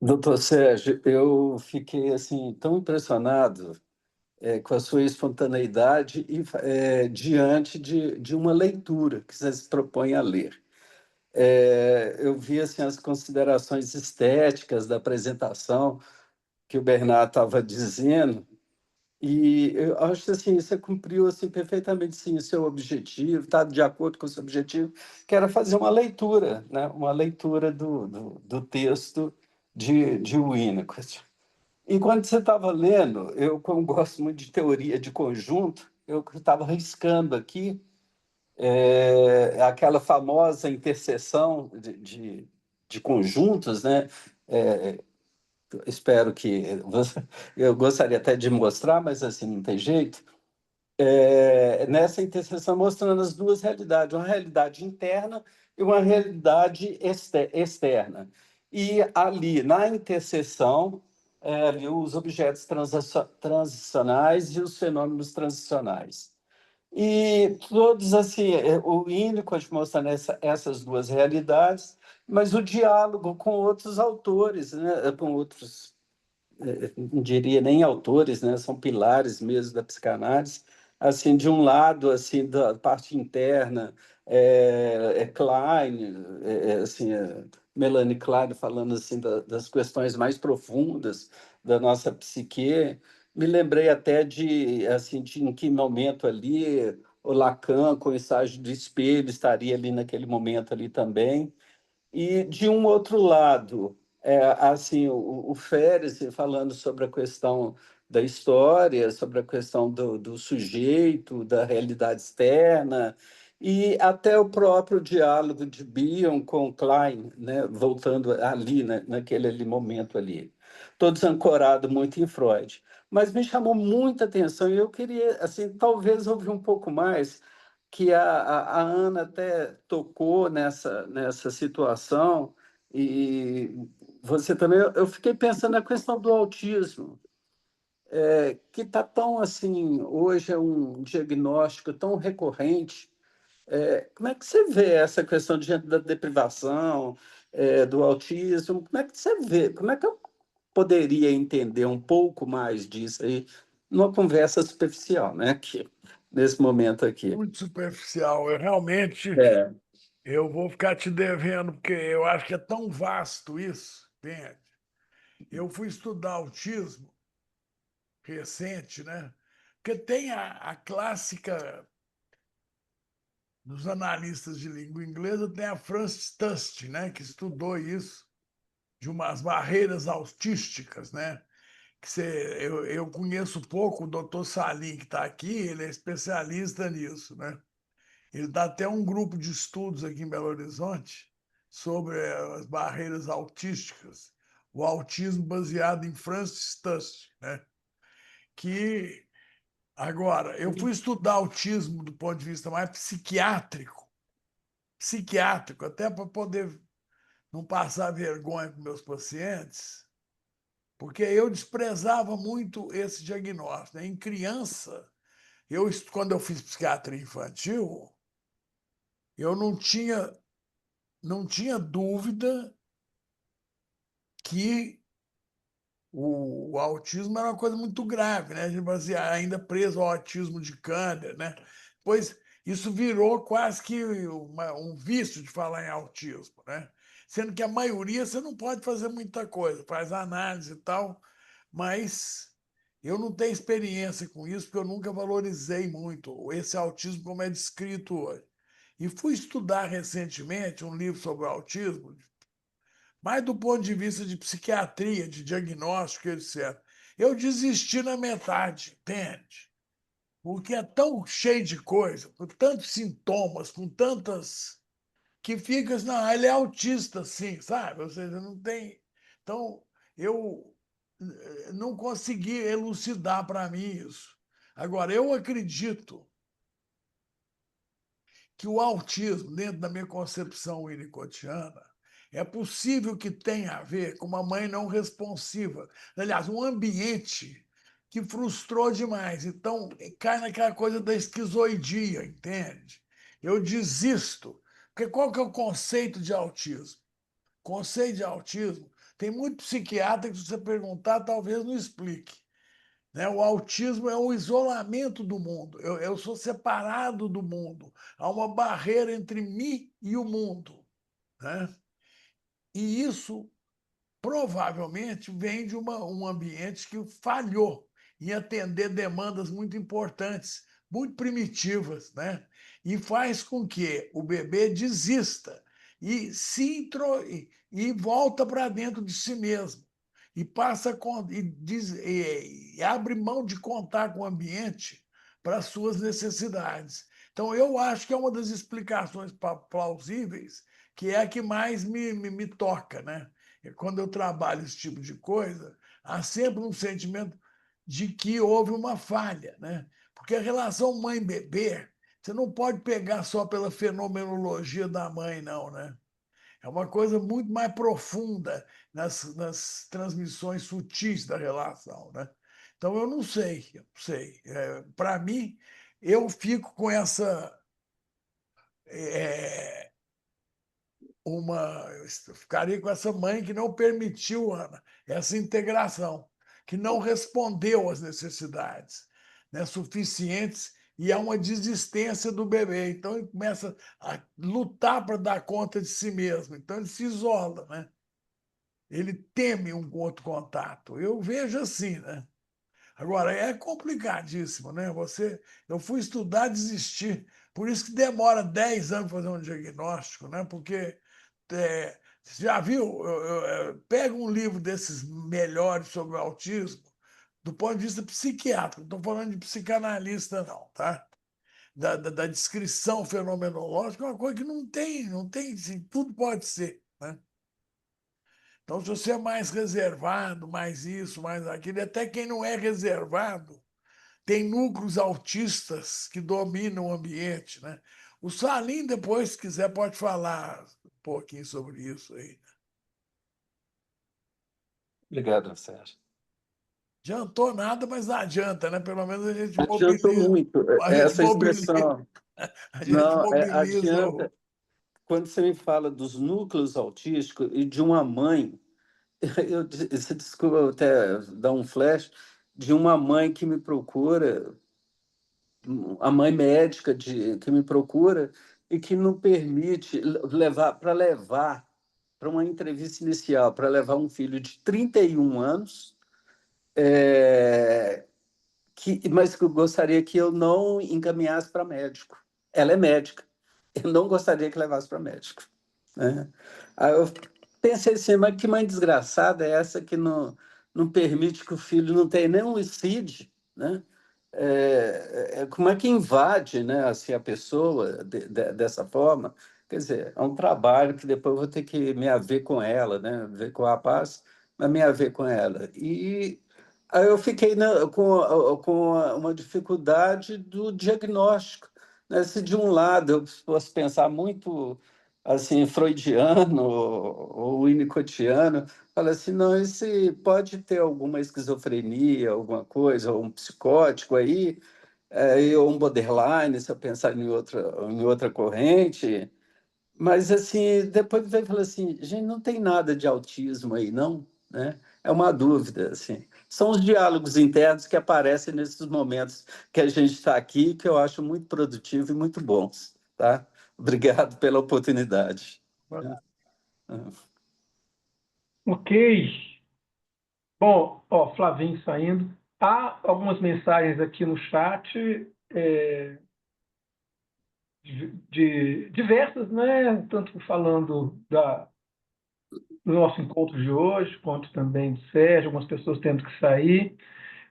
doutor Sérgio, eu fiquei assim tão impressionado com a sua espontaneidade e diante de uma leitura que você se propõe a ler. Eu vi assim as considerações estéticas da apresentação que o Bernardo estava dizendo. E eu acho que assim, você cumpriu assim, perfeitamente sim, o seu objetivo, está de acordo com o seu objetivo, que era fazer uma leitura, né? Uma leitura do texto de Winnicott. Enquanto você estava lendo, eu, como gosto muito de teoria de conjunto, eu estava riscando aqui aquela famosa interseção de conjuntos, né? É, espero que eu gostaria até de mostrar, mas assim não tem jeito. Nessa interseção mostrando as duas realidades, uma realidade interna e uma realidade externa. E ali na interseção, ali os objetos transicionais e os fenômenos transicionais. E todos assim, o Winnicott mostrando essas duas realidades, mas o diálogo com outros autores, né, com outros não diria nem autores, né? São pilares mesmo da psicanálise. Assim, de um lado, assim, da parte interna, Klein, assim, Melanie Klein falando assim das questões mais profundas da nossa psique. Me lembrei até de assim de em que momento ali o Lacan com o estágio do espelho estaria ali naquele momento ali também. E, de um outro lado, assim, o Ferris falando sobre a questão da história, sobre a questão do sujeito, da realidade externa, e até o próprio diálogo de Bion com Klein, né, voltando ali, né, naquele ali momento ali. Todos ancorados muito em Freud. Mas me chamou muita atenção e eu queria, assim, talvez ouvir um pouco mais que a Ana até tocou nessa situação, e você também, eu fiquei pensando na questão do autismo, que está tão assim, hoje é um diagnóstico tão recorrente. Como é que você vê essa questão diante da deprivação, do autismo? Como é que você vê? Como é que eu poderia entender um pouco mais disso aí numa conversa superficial, né? Aqui, nesse momento aqui. Muito superficial. Eu realmente É. eu vou ficar te devendo, porque eu acho que é tão vasto isso. Entende? Eu fui estudar autismo recente, né? Porque tem a clássica dos analistas de língua inglesa, tem a Frances Tust, né? Que estudou isso, de umas barreiras autísticas, né? Eu conheço pouco o doutor Salim, que está aqui, ele é especialista nisso, né? Ele dá até um grupo de estudos aqui em Belo Horizonte sobre as barreiras autísticas, o autismo baseado em Francis Tust, né? Que agora eu fui estudar autismo do ponto de vista mais psiquiátrico, até para poder não passar vergonha com meus pacientes, porque eu desprezava muito esse diagnóstico, né? Em criança, quando eu fiz psiquiatria infantil, eu não tinha dúvida que o autismo era uma coisa muito grave, né? A gente fazia ainda preso ao autismo de Kanner, né? Pois isso virou quase que um vício de falar em autismo, né? Sendo que a maioria você não pode fazer muita coisa, faz análise e tal, mas eu não tenho experiência com isso, porque eu nunca valorizei muito esse autismo como é descrito hoje. E fui estudar recentemente um livro sobre o autismo, mas do ponto de vista de psiquiatria, de diagnóstico, etc. Eu desisti na metade, entende? Porque é tão cheio de coisa, com tantos sintomas, com tantas. Que fica assim, não, ele é autista, sim, sabe? Ou seja, não tem. Então, eu não consegui elucidar para mim isso. Agora, eu acredito que o autismo, dentro da minha concepção winnicottiana, é possível que tenha a ver com uma mãe não responsiva. Aliás, um ambiente que frustrou demais. Então, cai naquela coisa da esquizoidia, entende? Eu desisto. Porque qual que é o conceito de autismo? Conceito de autismo, tem muito psiquiatra que, se você perguntar, talvez não explique. Né? O autismo é um isolamento do mundo. Eu sou separado do mundo. Há uma barreira entre mim e o mundo. Né? E isso provavelmente vem de um ambiente que falhou em atender demandas muito importantes, muito primitivas, né? E faz com que o bebê desista e e volta para dentro de si mesmo e passa e abre mão de contar com o ambiente para as suas necessidades. Então, eu acho que é uma das explicações plausíveis, que é a que mais me toca, né? Quando eu trabalho esse tipo de coisa, há sempre um sentimento de que houve uma falha, né? Porque a relação mãe-bebê, você não pode pegar só pela fenomenologia da mãe, não, né? É uma coisa muito mais profunda nas transmissões sutis da relação, né? Então, eu não sei. Para mim, eu fico com essa é, eu ficaria com essa mãe que não permitiu, Ana, essa integração, que não respondeu às necessidades, né, suficientes, e há uma desistência do bebê. Então ele começa a lutar para dar conta de si mesmo. Então ele se isola, né? Ele teme um outro contato. Eu vejo assim, né? Agora, é complicadíssimo, né? Eu fui estudar, desistir. Por isso que demora 10 anos para fazer um diagnóstico, né? Porque você já viu? Pega um livro desses melhores sobre o autismo, do ponto de vista psiquiátrico, não estou falando de psicanalista, não, tá? Da descrição fenomenológica, é uma coisa que não tem, assim, tudo pode ser, né? Então, se você é mais reservado, mais isso, mais aquilo, e até quem não é reservado, tem núcleos autistas que dominam o ambiente, né? O Salim, depois, se quiser, pode falar um pouquinho sobre isso aí. Obrigado, Sérgio. Adiantou nada, mas não adianta, né? Pelo menos a gente Adianta mobiliza. muito A gente essa mobiliza, expressão. a gente Não, mobiliza adianta. Quando você me fala dos núcleos autísticos e de uma mãe, desculpa eu até dar um flash, de uma mãe que me procura, a mãe médica que me procura e que não permite levar para uma entrevista inicial, para levar um filho de 31 anos, mas que eu gostaria que eu não encaminhasse para médico. Ela é médica. Eu não gostaria que levasse para médico. Né? Aí eu pensei assim, mas que mãe desgraçada é essa que não permite que o filho não tenha nenhum CID, né? Como é que invade, né, assim, a pessoa dessa forma? Quer dizer, é um trabalho que depois eu vou ter que me haver com ela, né? Ver com o rapaz, mas me haver com ela. E aí eu fiquei com uma dificuldade do diagnóstico, né? Se de um lado eu posso pensar muito assim freudiano ou winnicottiano, fala assim, não, esse pode ter alguma esquizofrenia, alguma coisa, ou um psicótico aí, ou um borderline, se eu pensar em outra corrente. Mas, assim, depois veio e falou assim, gente, não tem nada de autismo aí, não. né? É uma dúvida, assim. São os diálogos internos que aparecem nesses momentos que a gente está aqui, que eu acho muito produtivo e muito bons, tá? Obrigado pela oportunidade. Ok. Bom, ó, Flavinho saindo. Há algumas mensagens aqui no chat, de diversas, né? Tanto falando do nosso encontro de hoje, quanto também do Sérgio, algumas pessoas tendo que sair.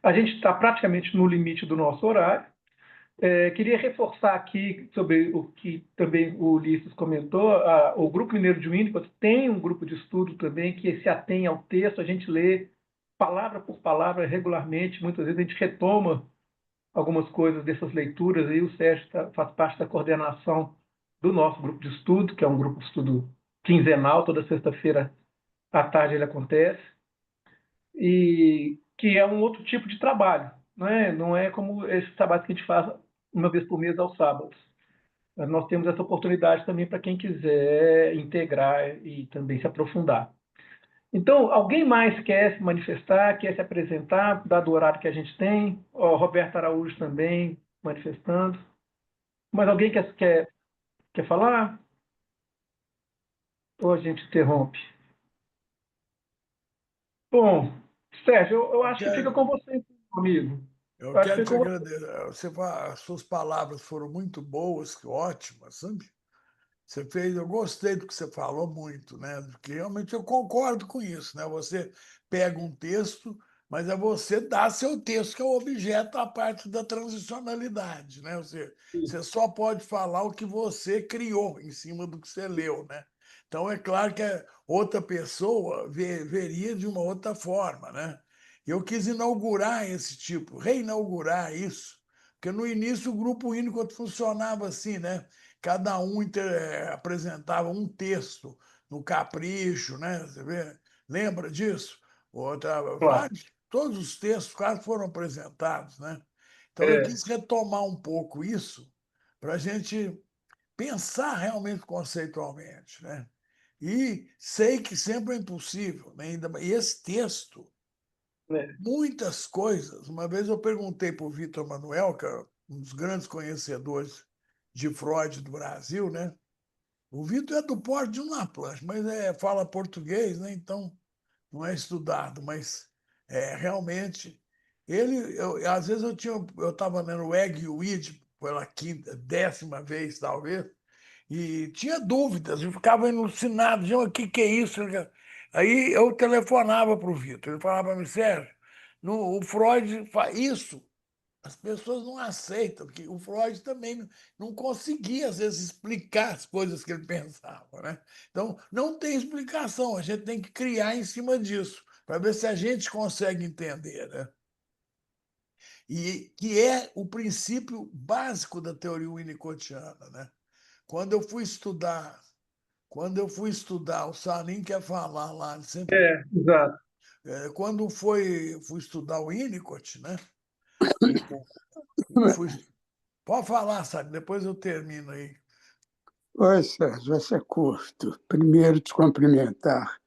A gente está praticamente no limite do nosso horário. Queria reforçar aqui sobre o que também o Ulisses comentou. O Grupo Mineiro de Winnicott tem um grupo de estudo também que se atém ao texto, a gente lê palavra por palavra regularmente, muitas vezes a gente retoma algumas coisas dessas leituras. Aí o Sérgio faz parte da coordenação do nosso grupo de estudo, que é um grupo de estudo quinzenal, toda sexta-feira à tarde ele acontece, e que é um outro tipo de trabalho, né? Não é como esse trabalho que a gente faz uma vez por mês aos sábados. Nós temos essa oportunidade também para quem quiser integrar e também se aprofundar. Então, alguém mais quer se manifestar, quer se apresentar, dado o horário que a gente tem? O Roberto Araújo também manifestando. Mas alguém quer falar? Ou a gente interrompe? Bom, Sérgio, eu acho que fica com você, então, amigo. Eu Eu acho que quero fica te com você. agradecer. As suas palavras foram muito boas, ótimas, sabe? Você fez, eu gostei do que você falou muito, né? Porque realmente eu concordo com isso, né? Você pega um texto, mas é você dar seu texto, que é o objeto, a parte da transicionalidade, né? Você só pode falar o que você criou em cima do que você leu, né? Então é claro que a outra pessoa veria de uma outra forma, né? Eu quis inaugurar esse tipo, reinaugurar isso, porque no início o grupo Winnicott funcionava assim, né? Cada um apresentava um texto no Capricho, né? Você vê? Lembra disso? Claro. Todos os textos quase foram apresentados, né? Então eu É, quis retomar um pouco isso para a gente pensar realmente conceitualmente, né? E sei que sempre é impossível, né? E esse texto, né? muitas coisas. Uma vez eu perguntei para o Vitor Manuel, que é um dos grandes conhecedores de Freud do Brasil, né? O Vitor é do Porto de Laplanche, mas fala português, né? Então não é estudado, mas realmente às vezes eu estava lendo o Egg e o Id pela quinta, 10ª vez talvez, e tinha dúvidas, eu ficava alucinado, o que é isso? Aí eu telefonava para o Vitor, ele falava para mim, Sérgio, o Freud faz isso, as pessoas não aceitam, porque o Freud também não conseguia, às vezes, explicar as coisas que ele pensava, né? Então, não tem explicação, a gente tem que criar em cima disso, para ver se a gente consegue entender, né? E que é o princípio básico da teoria winnicottiana, né? Quando eu fui estudar, o Salim quer falar lá, ele sempre, Exato. quando fui estudar o Winnicott, né? Fui, pode falar, sabe? Depois eu termino aí. Oi, Sérgio, vai ser curto. Primeiro, te cumprimentar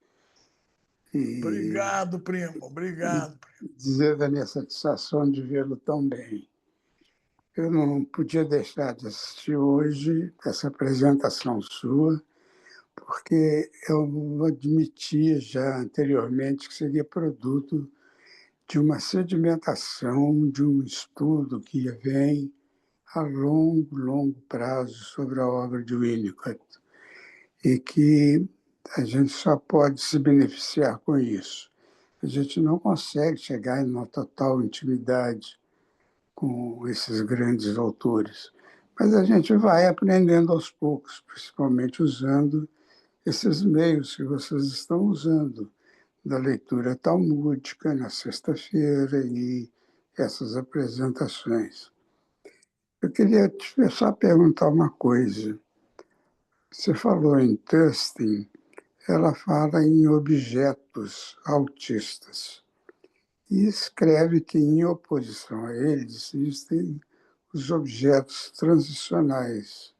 e Obrigado, primo. Obrigado. dizer da minha satisfação de vê-lo tão bem. Eu não podia deixar de assistir hoje essa apresentação sua, porque eu admitia já anteriormente que seria produto de uma sedimentação, de um estudo que vem a longo, longo prazo sobre a obra de Winnicott, e que a gente só pode se beneficiar com isso. A gente não consegue chegar em uma total intimidade com esses grandes autores, mas a gente vai aprendendo aos poucos, principalmente usando esses meios que vocês estão usando, da leitura talmúdica na sexta-feira e essas apresentações. Eu queria só perguntar uma coisa. Você falou em Tustin, ela fala em objetos autistas e escreve que, em oposição a eles, existem os objetos transicionais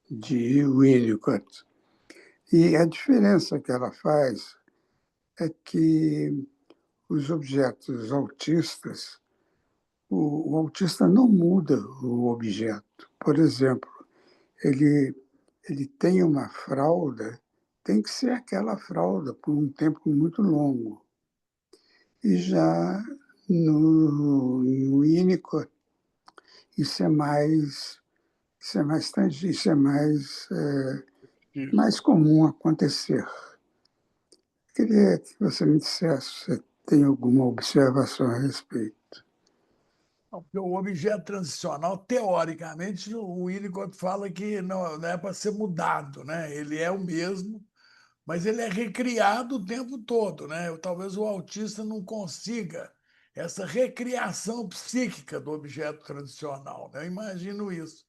de Winnicott. E a diferença que ela faz é que os objetos autistas, o autista não muda o objeto. Por exemplo, ele, ele tem uma fralda, tem que ser aquela fralda por um tempo muito longo. E já no Winnicott, isso é mais, isso é mais comum acontecer. Queria que você me dissesse se você tem alguma observação a respeito. Porque o objeto transicional, teoricamente, o Winnicott fala que não é para ser mudado, né? Ele é o mesmo, mas ele é recriado o tempo todo, né? Talvez o autista não consiga essa recriação psíquica do objeto tradicional, né? Eu imagino isso.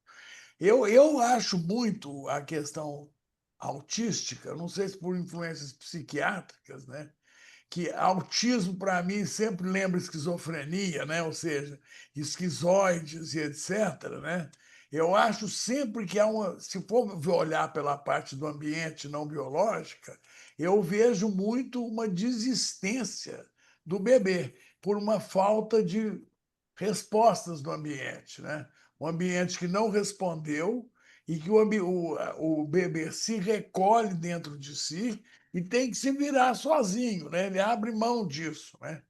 Eu acho muito a questão autística, não sei se por influências psiquiátricas, né? Que autismo, para mim, sempre lembra esquizofrenia, né? Ou seja, esquizoides e etc., né? Eu acho sempre que há uma. Se for olhar pela parte do ambiente não biológica, eu vejo muito uma desistência do bebê por uma falta de respostas do ambiente, né? Um ambiente que não respondeu e que o bebê se recolhe dentro de si e tem que se virar sozinho, né? Ele abre mão disso, né?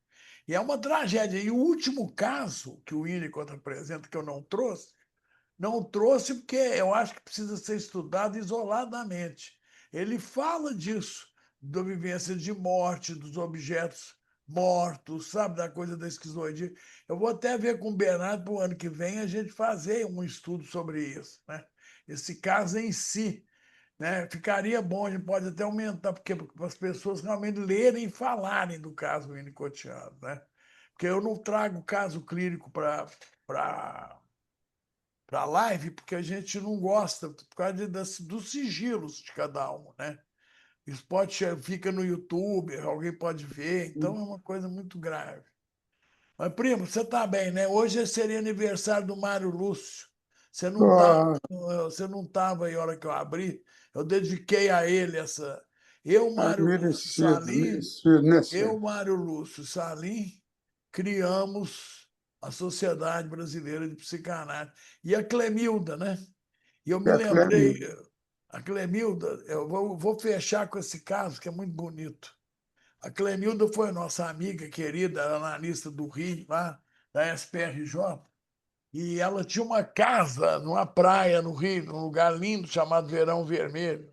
E é uma tragédia. E o último caso que o Winnicott apresenta, que eu não trouxe porque eu acho que precisa ser estudado isoladamente. Ele fala disso, da vivência de morte, dos objetos mortos, sabe, da coisa da esquizoidia. Eu vou até ver com o Bernardo para o ano que vem a gente fazer um estudo sobre isso, né? Esse caso em si, né? Ficaria bom, a gente pode até aumentar, porque para as pessoas realmente lerem e falarem do caso winnicottiano, né? Porque eu não trago caso clínico para a live, porque a gente não gosta, por causa dos sigilos de cada um, né? Isso fica no YouTube, alguém pode ver, então é uma coisa muito grave. Mas, primo, você está bem, né? Hoje seria aniversário do Mário Lúcio. Ah, Você não estava aí na hora que eu abri. Eu dediquei a ele essa. Eu, Mário Lúcio merecido, Salim, merecido, né, eu, Sérgio? Mário Lúcio Salim, criamos a Sociedade Brasileira de Psicanálise. E a Clemilda, né? E eu me É, lembrei, Clêmio, a Clemilda, eu vou fechar com esse caso, que é muito bonito. A Clemilda foi nossa amiga querida, analista do Rio, lá da SPRJ, e ela tinha uma casa numa praia no Rio, num lugar lindo chamado Verão Vermelho.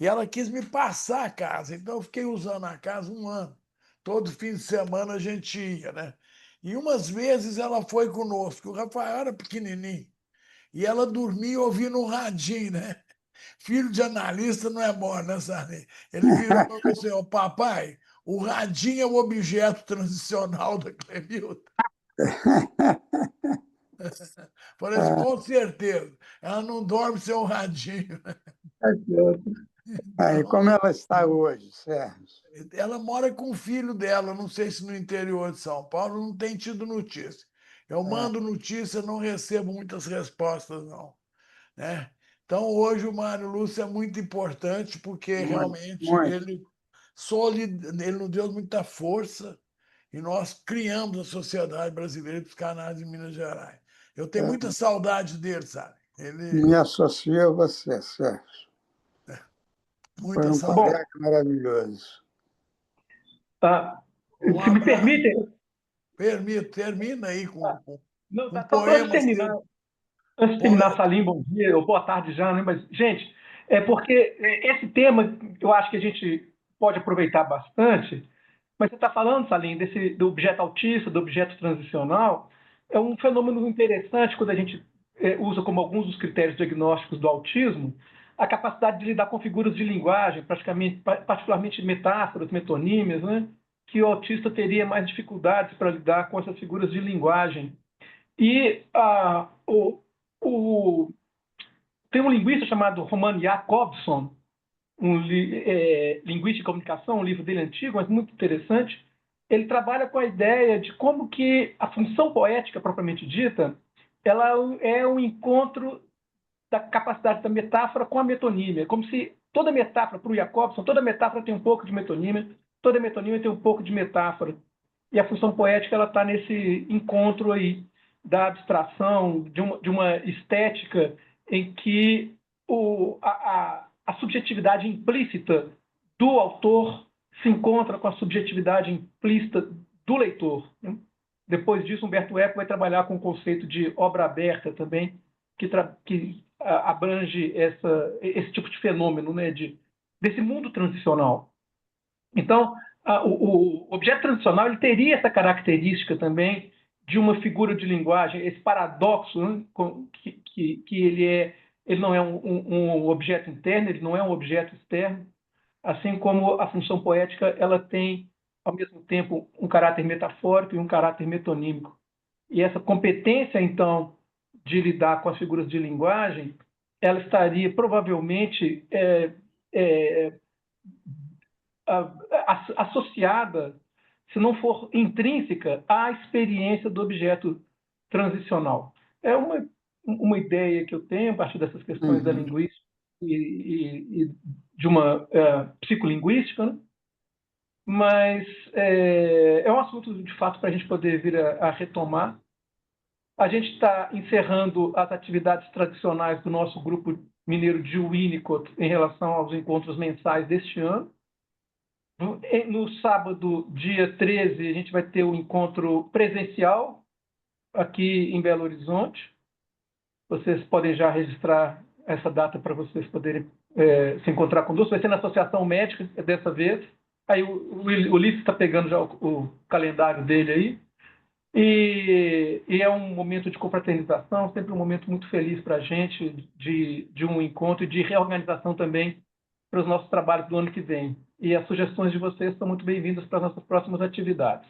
E ela quis me passar a casa, então eu fiquei usando a casa um ano. Todo fim de semana a gente ia, né? E umas vezes ela foi conosco, o Rafael era pequenininho, e ela dormia ouvindo um radinho, né? Filho de analista não é bom, né, Sarney? Ele virou para mim assim, ó, papai, o radinho é o objeto transicional da Clemilda. Falei assim, com certeza, ela não dorme sem o radinho. Aí, Então, como ela está hoje, Sérgio? ela mora com o filho dela, não sei se no interior de São Paulo, não tem tido notícia. Eu É, mando notícia, não recebo muitas respostas, não, né? Então, hoje o Mário Lúcio é muito importante porque muito, realmente muito. ele nos deu muita força e nós criamos a Sociedade Brasileira de Psicanálise de Minas Gerais. Eu tenho É, muita saudade dele, sabe? Ele, me associo a você, Sérgio. Foi muita um saudade. Bom, colega maravilhoso. tá. Um Se me abraço. permitem, Termina aí com não, um tá, só antes de poema terminar, seu. Poeta. Salim, bom dia, ou boa tarde já, né? Mas, gente, é porque esse tema eu acho que a gente pode aproveitar bastante, mas você está falando, Salim, do objeto autista, do objeto transicional, é um fenômeno interessante quando a gente usa como alguns dos critérios diagnósticos do autismo a capacidade de lidar com figuras de linguagem, particularmente metáforas, metonímias, né? Que o autista teria mais dificuldades para lidar com essas figuras de linguagem. E o, tem um linguista chamado Roman Jakobson, Linguística e Comunicação, um livro dele antigo, mas muito interessante. Ele trabalha com a ideia de como que a função poética, propriamente dita, ela é um encontro da capacidade da metáfora com a metonímia, como se toda metáfora, para o Jacobson, toda metáfora tem um pouco de metonímia, toda metonímia tem um pouco de metáfora. E a função poética ela está nesse encontro aí da abstração, de uma estética em que a subjetividade implícita do autor se encontra com a subjetividade implícita do leitor, né? Depois disso, Humberto Eco vai trabalhar com o conceito de obra aberta também, que abrange esse tipo de fenômeno, né, desse mundo transicional. Então, o objeto transicional ele teria essa característica também de uma figura de linguagem, esse paradoxo, né, que ele não é um objeto interno, ele não é um objeto externo, assim como a função poética ela tem, ao mesmo tempo, um caráter metafórico e um caráter metonímico. E essa competência, então, de lidar com as figuras de linguagem, ela estaria provavelmente associada, se não for intrínseca, à experiência do objeto transicional. É uma ideia que eu tenho a partir dessas questões da linguística e de uma psicolinguística, né? Mas é um assunto, de fato, para a gente poder vir a retomar. A gente está encerrando as atividades tradicionais do nosso grupo mineiro de Winnicott em relação aos encontros mensais deste ano. No sábado, dia 13, a gente vai ter o encontro presencial aqui em Belo Horizonte. Vocês podem já registrar essa data para vocês poderem se encontrar conosco. Vai ser na Associação Médica dessa vez. Aí o Ulisses está pegando já o calendário dele aí. E é um momento de confraternização, sempre um momento muito feliz para a gente, de um encontro e de reorganização também para os nossos trabalhos do ano que vem. E as sugestões de vocês são muito bem-vindas para as nossas próximas atividades.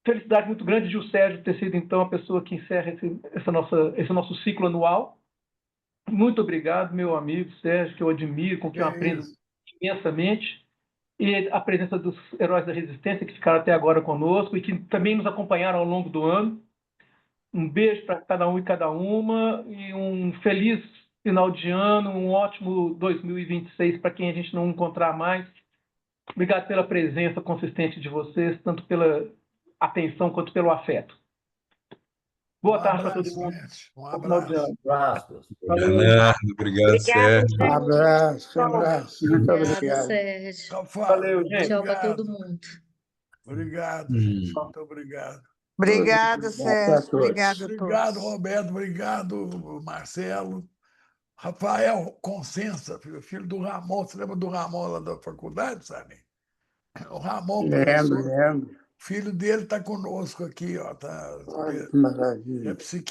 Felicidade muito grande de o Sérgio ter sido, então, a pessoa que encerra esse nosso ciclo anual. Muito obrigado, meu amigo Sérgio, que eu admiro, com quem eu aprendo imensamente. E a presença dos heróis da resistência que ficaram até agora conosco e que também nos acompanharam ao longo do ano. Um beijo para cada um e cada uma e um feliz final de ano, um ótimo 2026 para quem a gente não encontrar mais. Obrigado pela presença consistente de vocês, tanto pela atenção quanto pelo afeto. Boa tarde para todo mundo. Um abraço. Leonardo, obrigado, Sérgio. Um abraço, um abraço. Muito Obrigada, obrigado. Sérgio. Valeu, gente. Tchau para todo mundo. Obrigado, gente. Muito obrigado. Obrigada, Sérgio. Obrigado a Obrigado, todos. Roberto. Obrigado, Marcelo. Rafael Consensa, filho do Ramon. Você lembra do Ramon lá da faculdade, sabe? O Ramon, professor. Lembro. O filho dele está conosco aqui, ó. Olha que maravilha. É psiquiatra.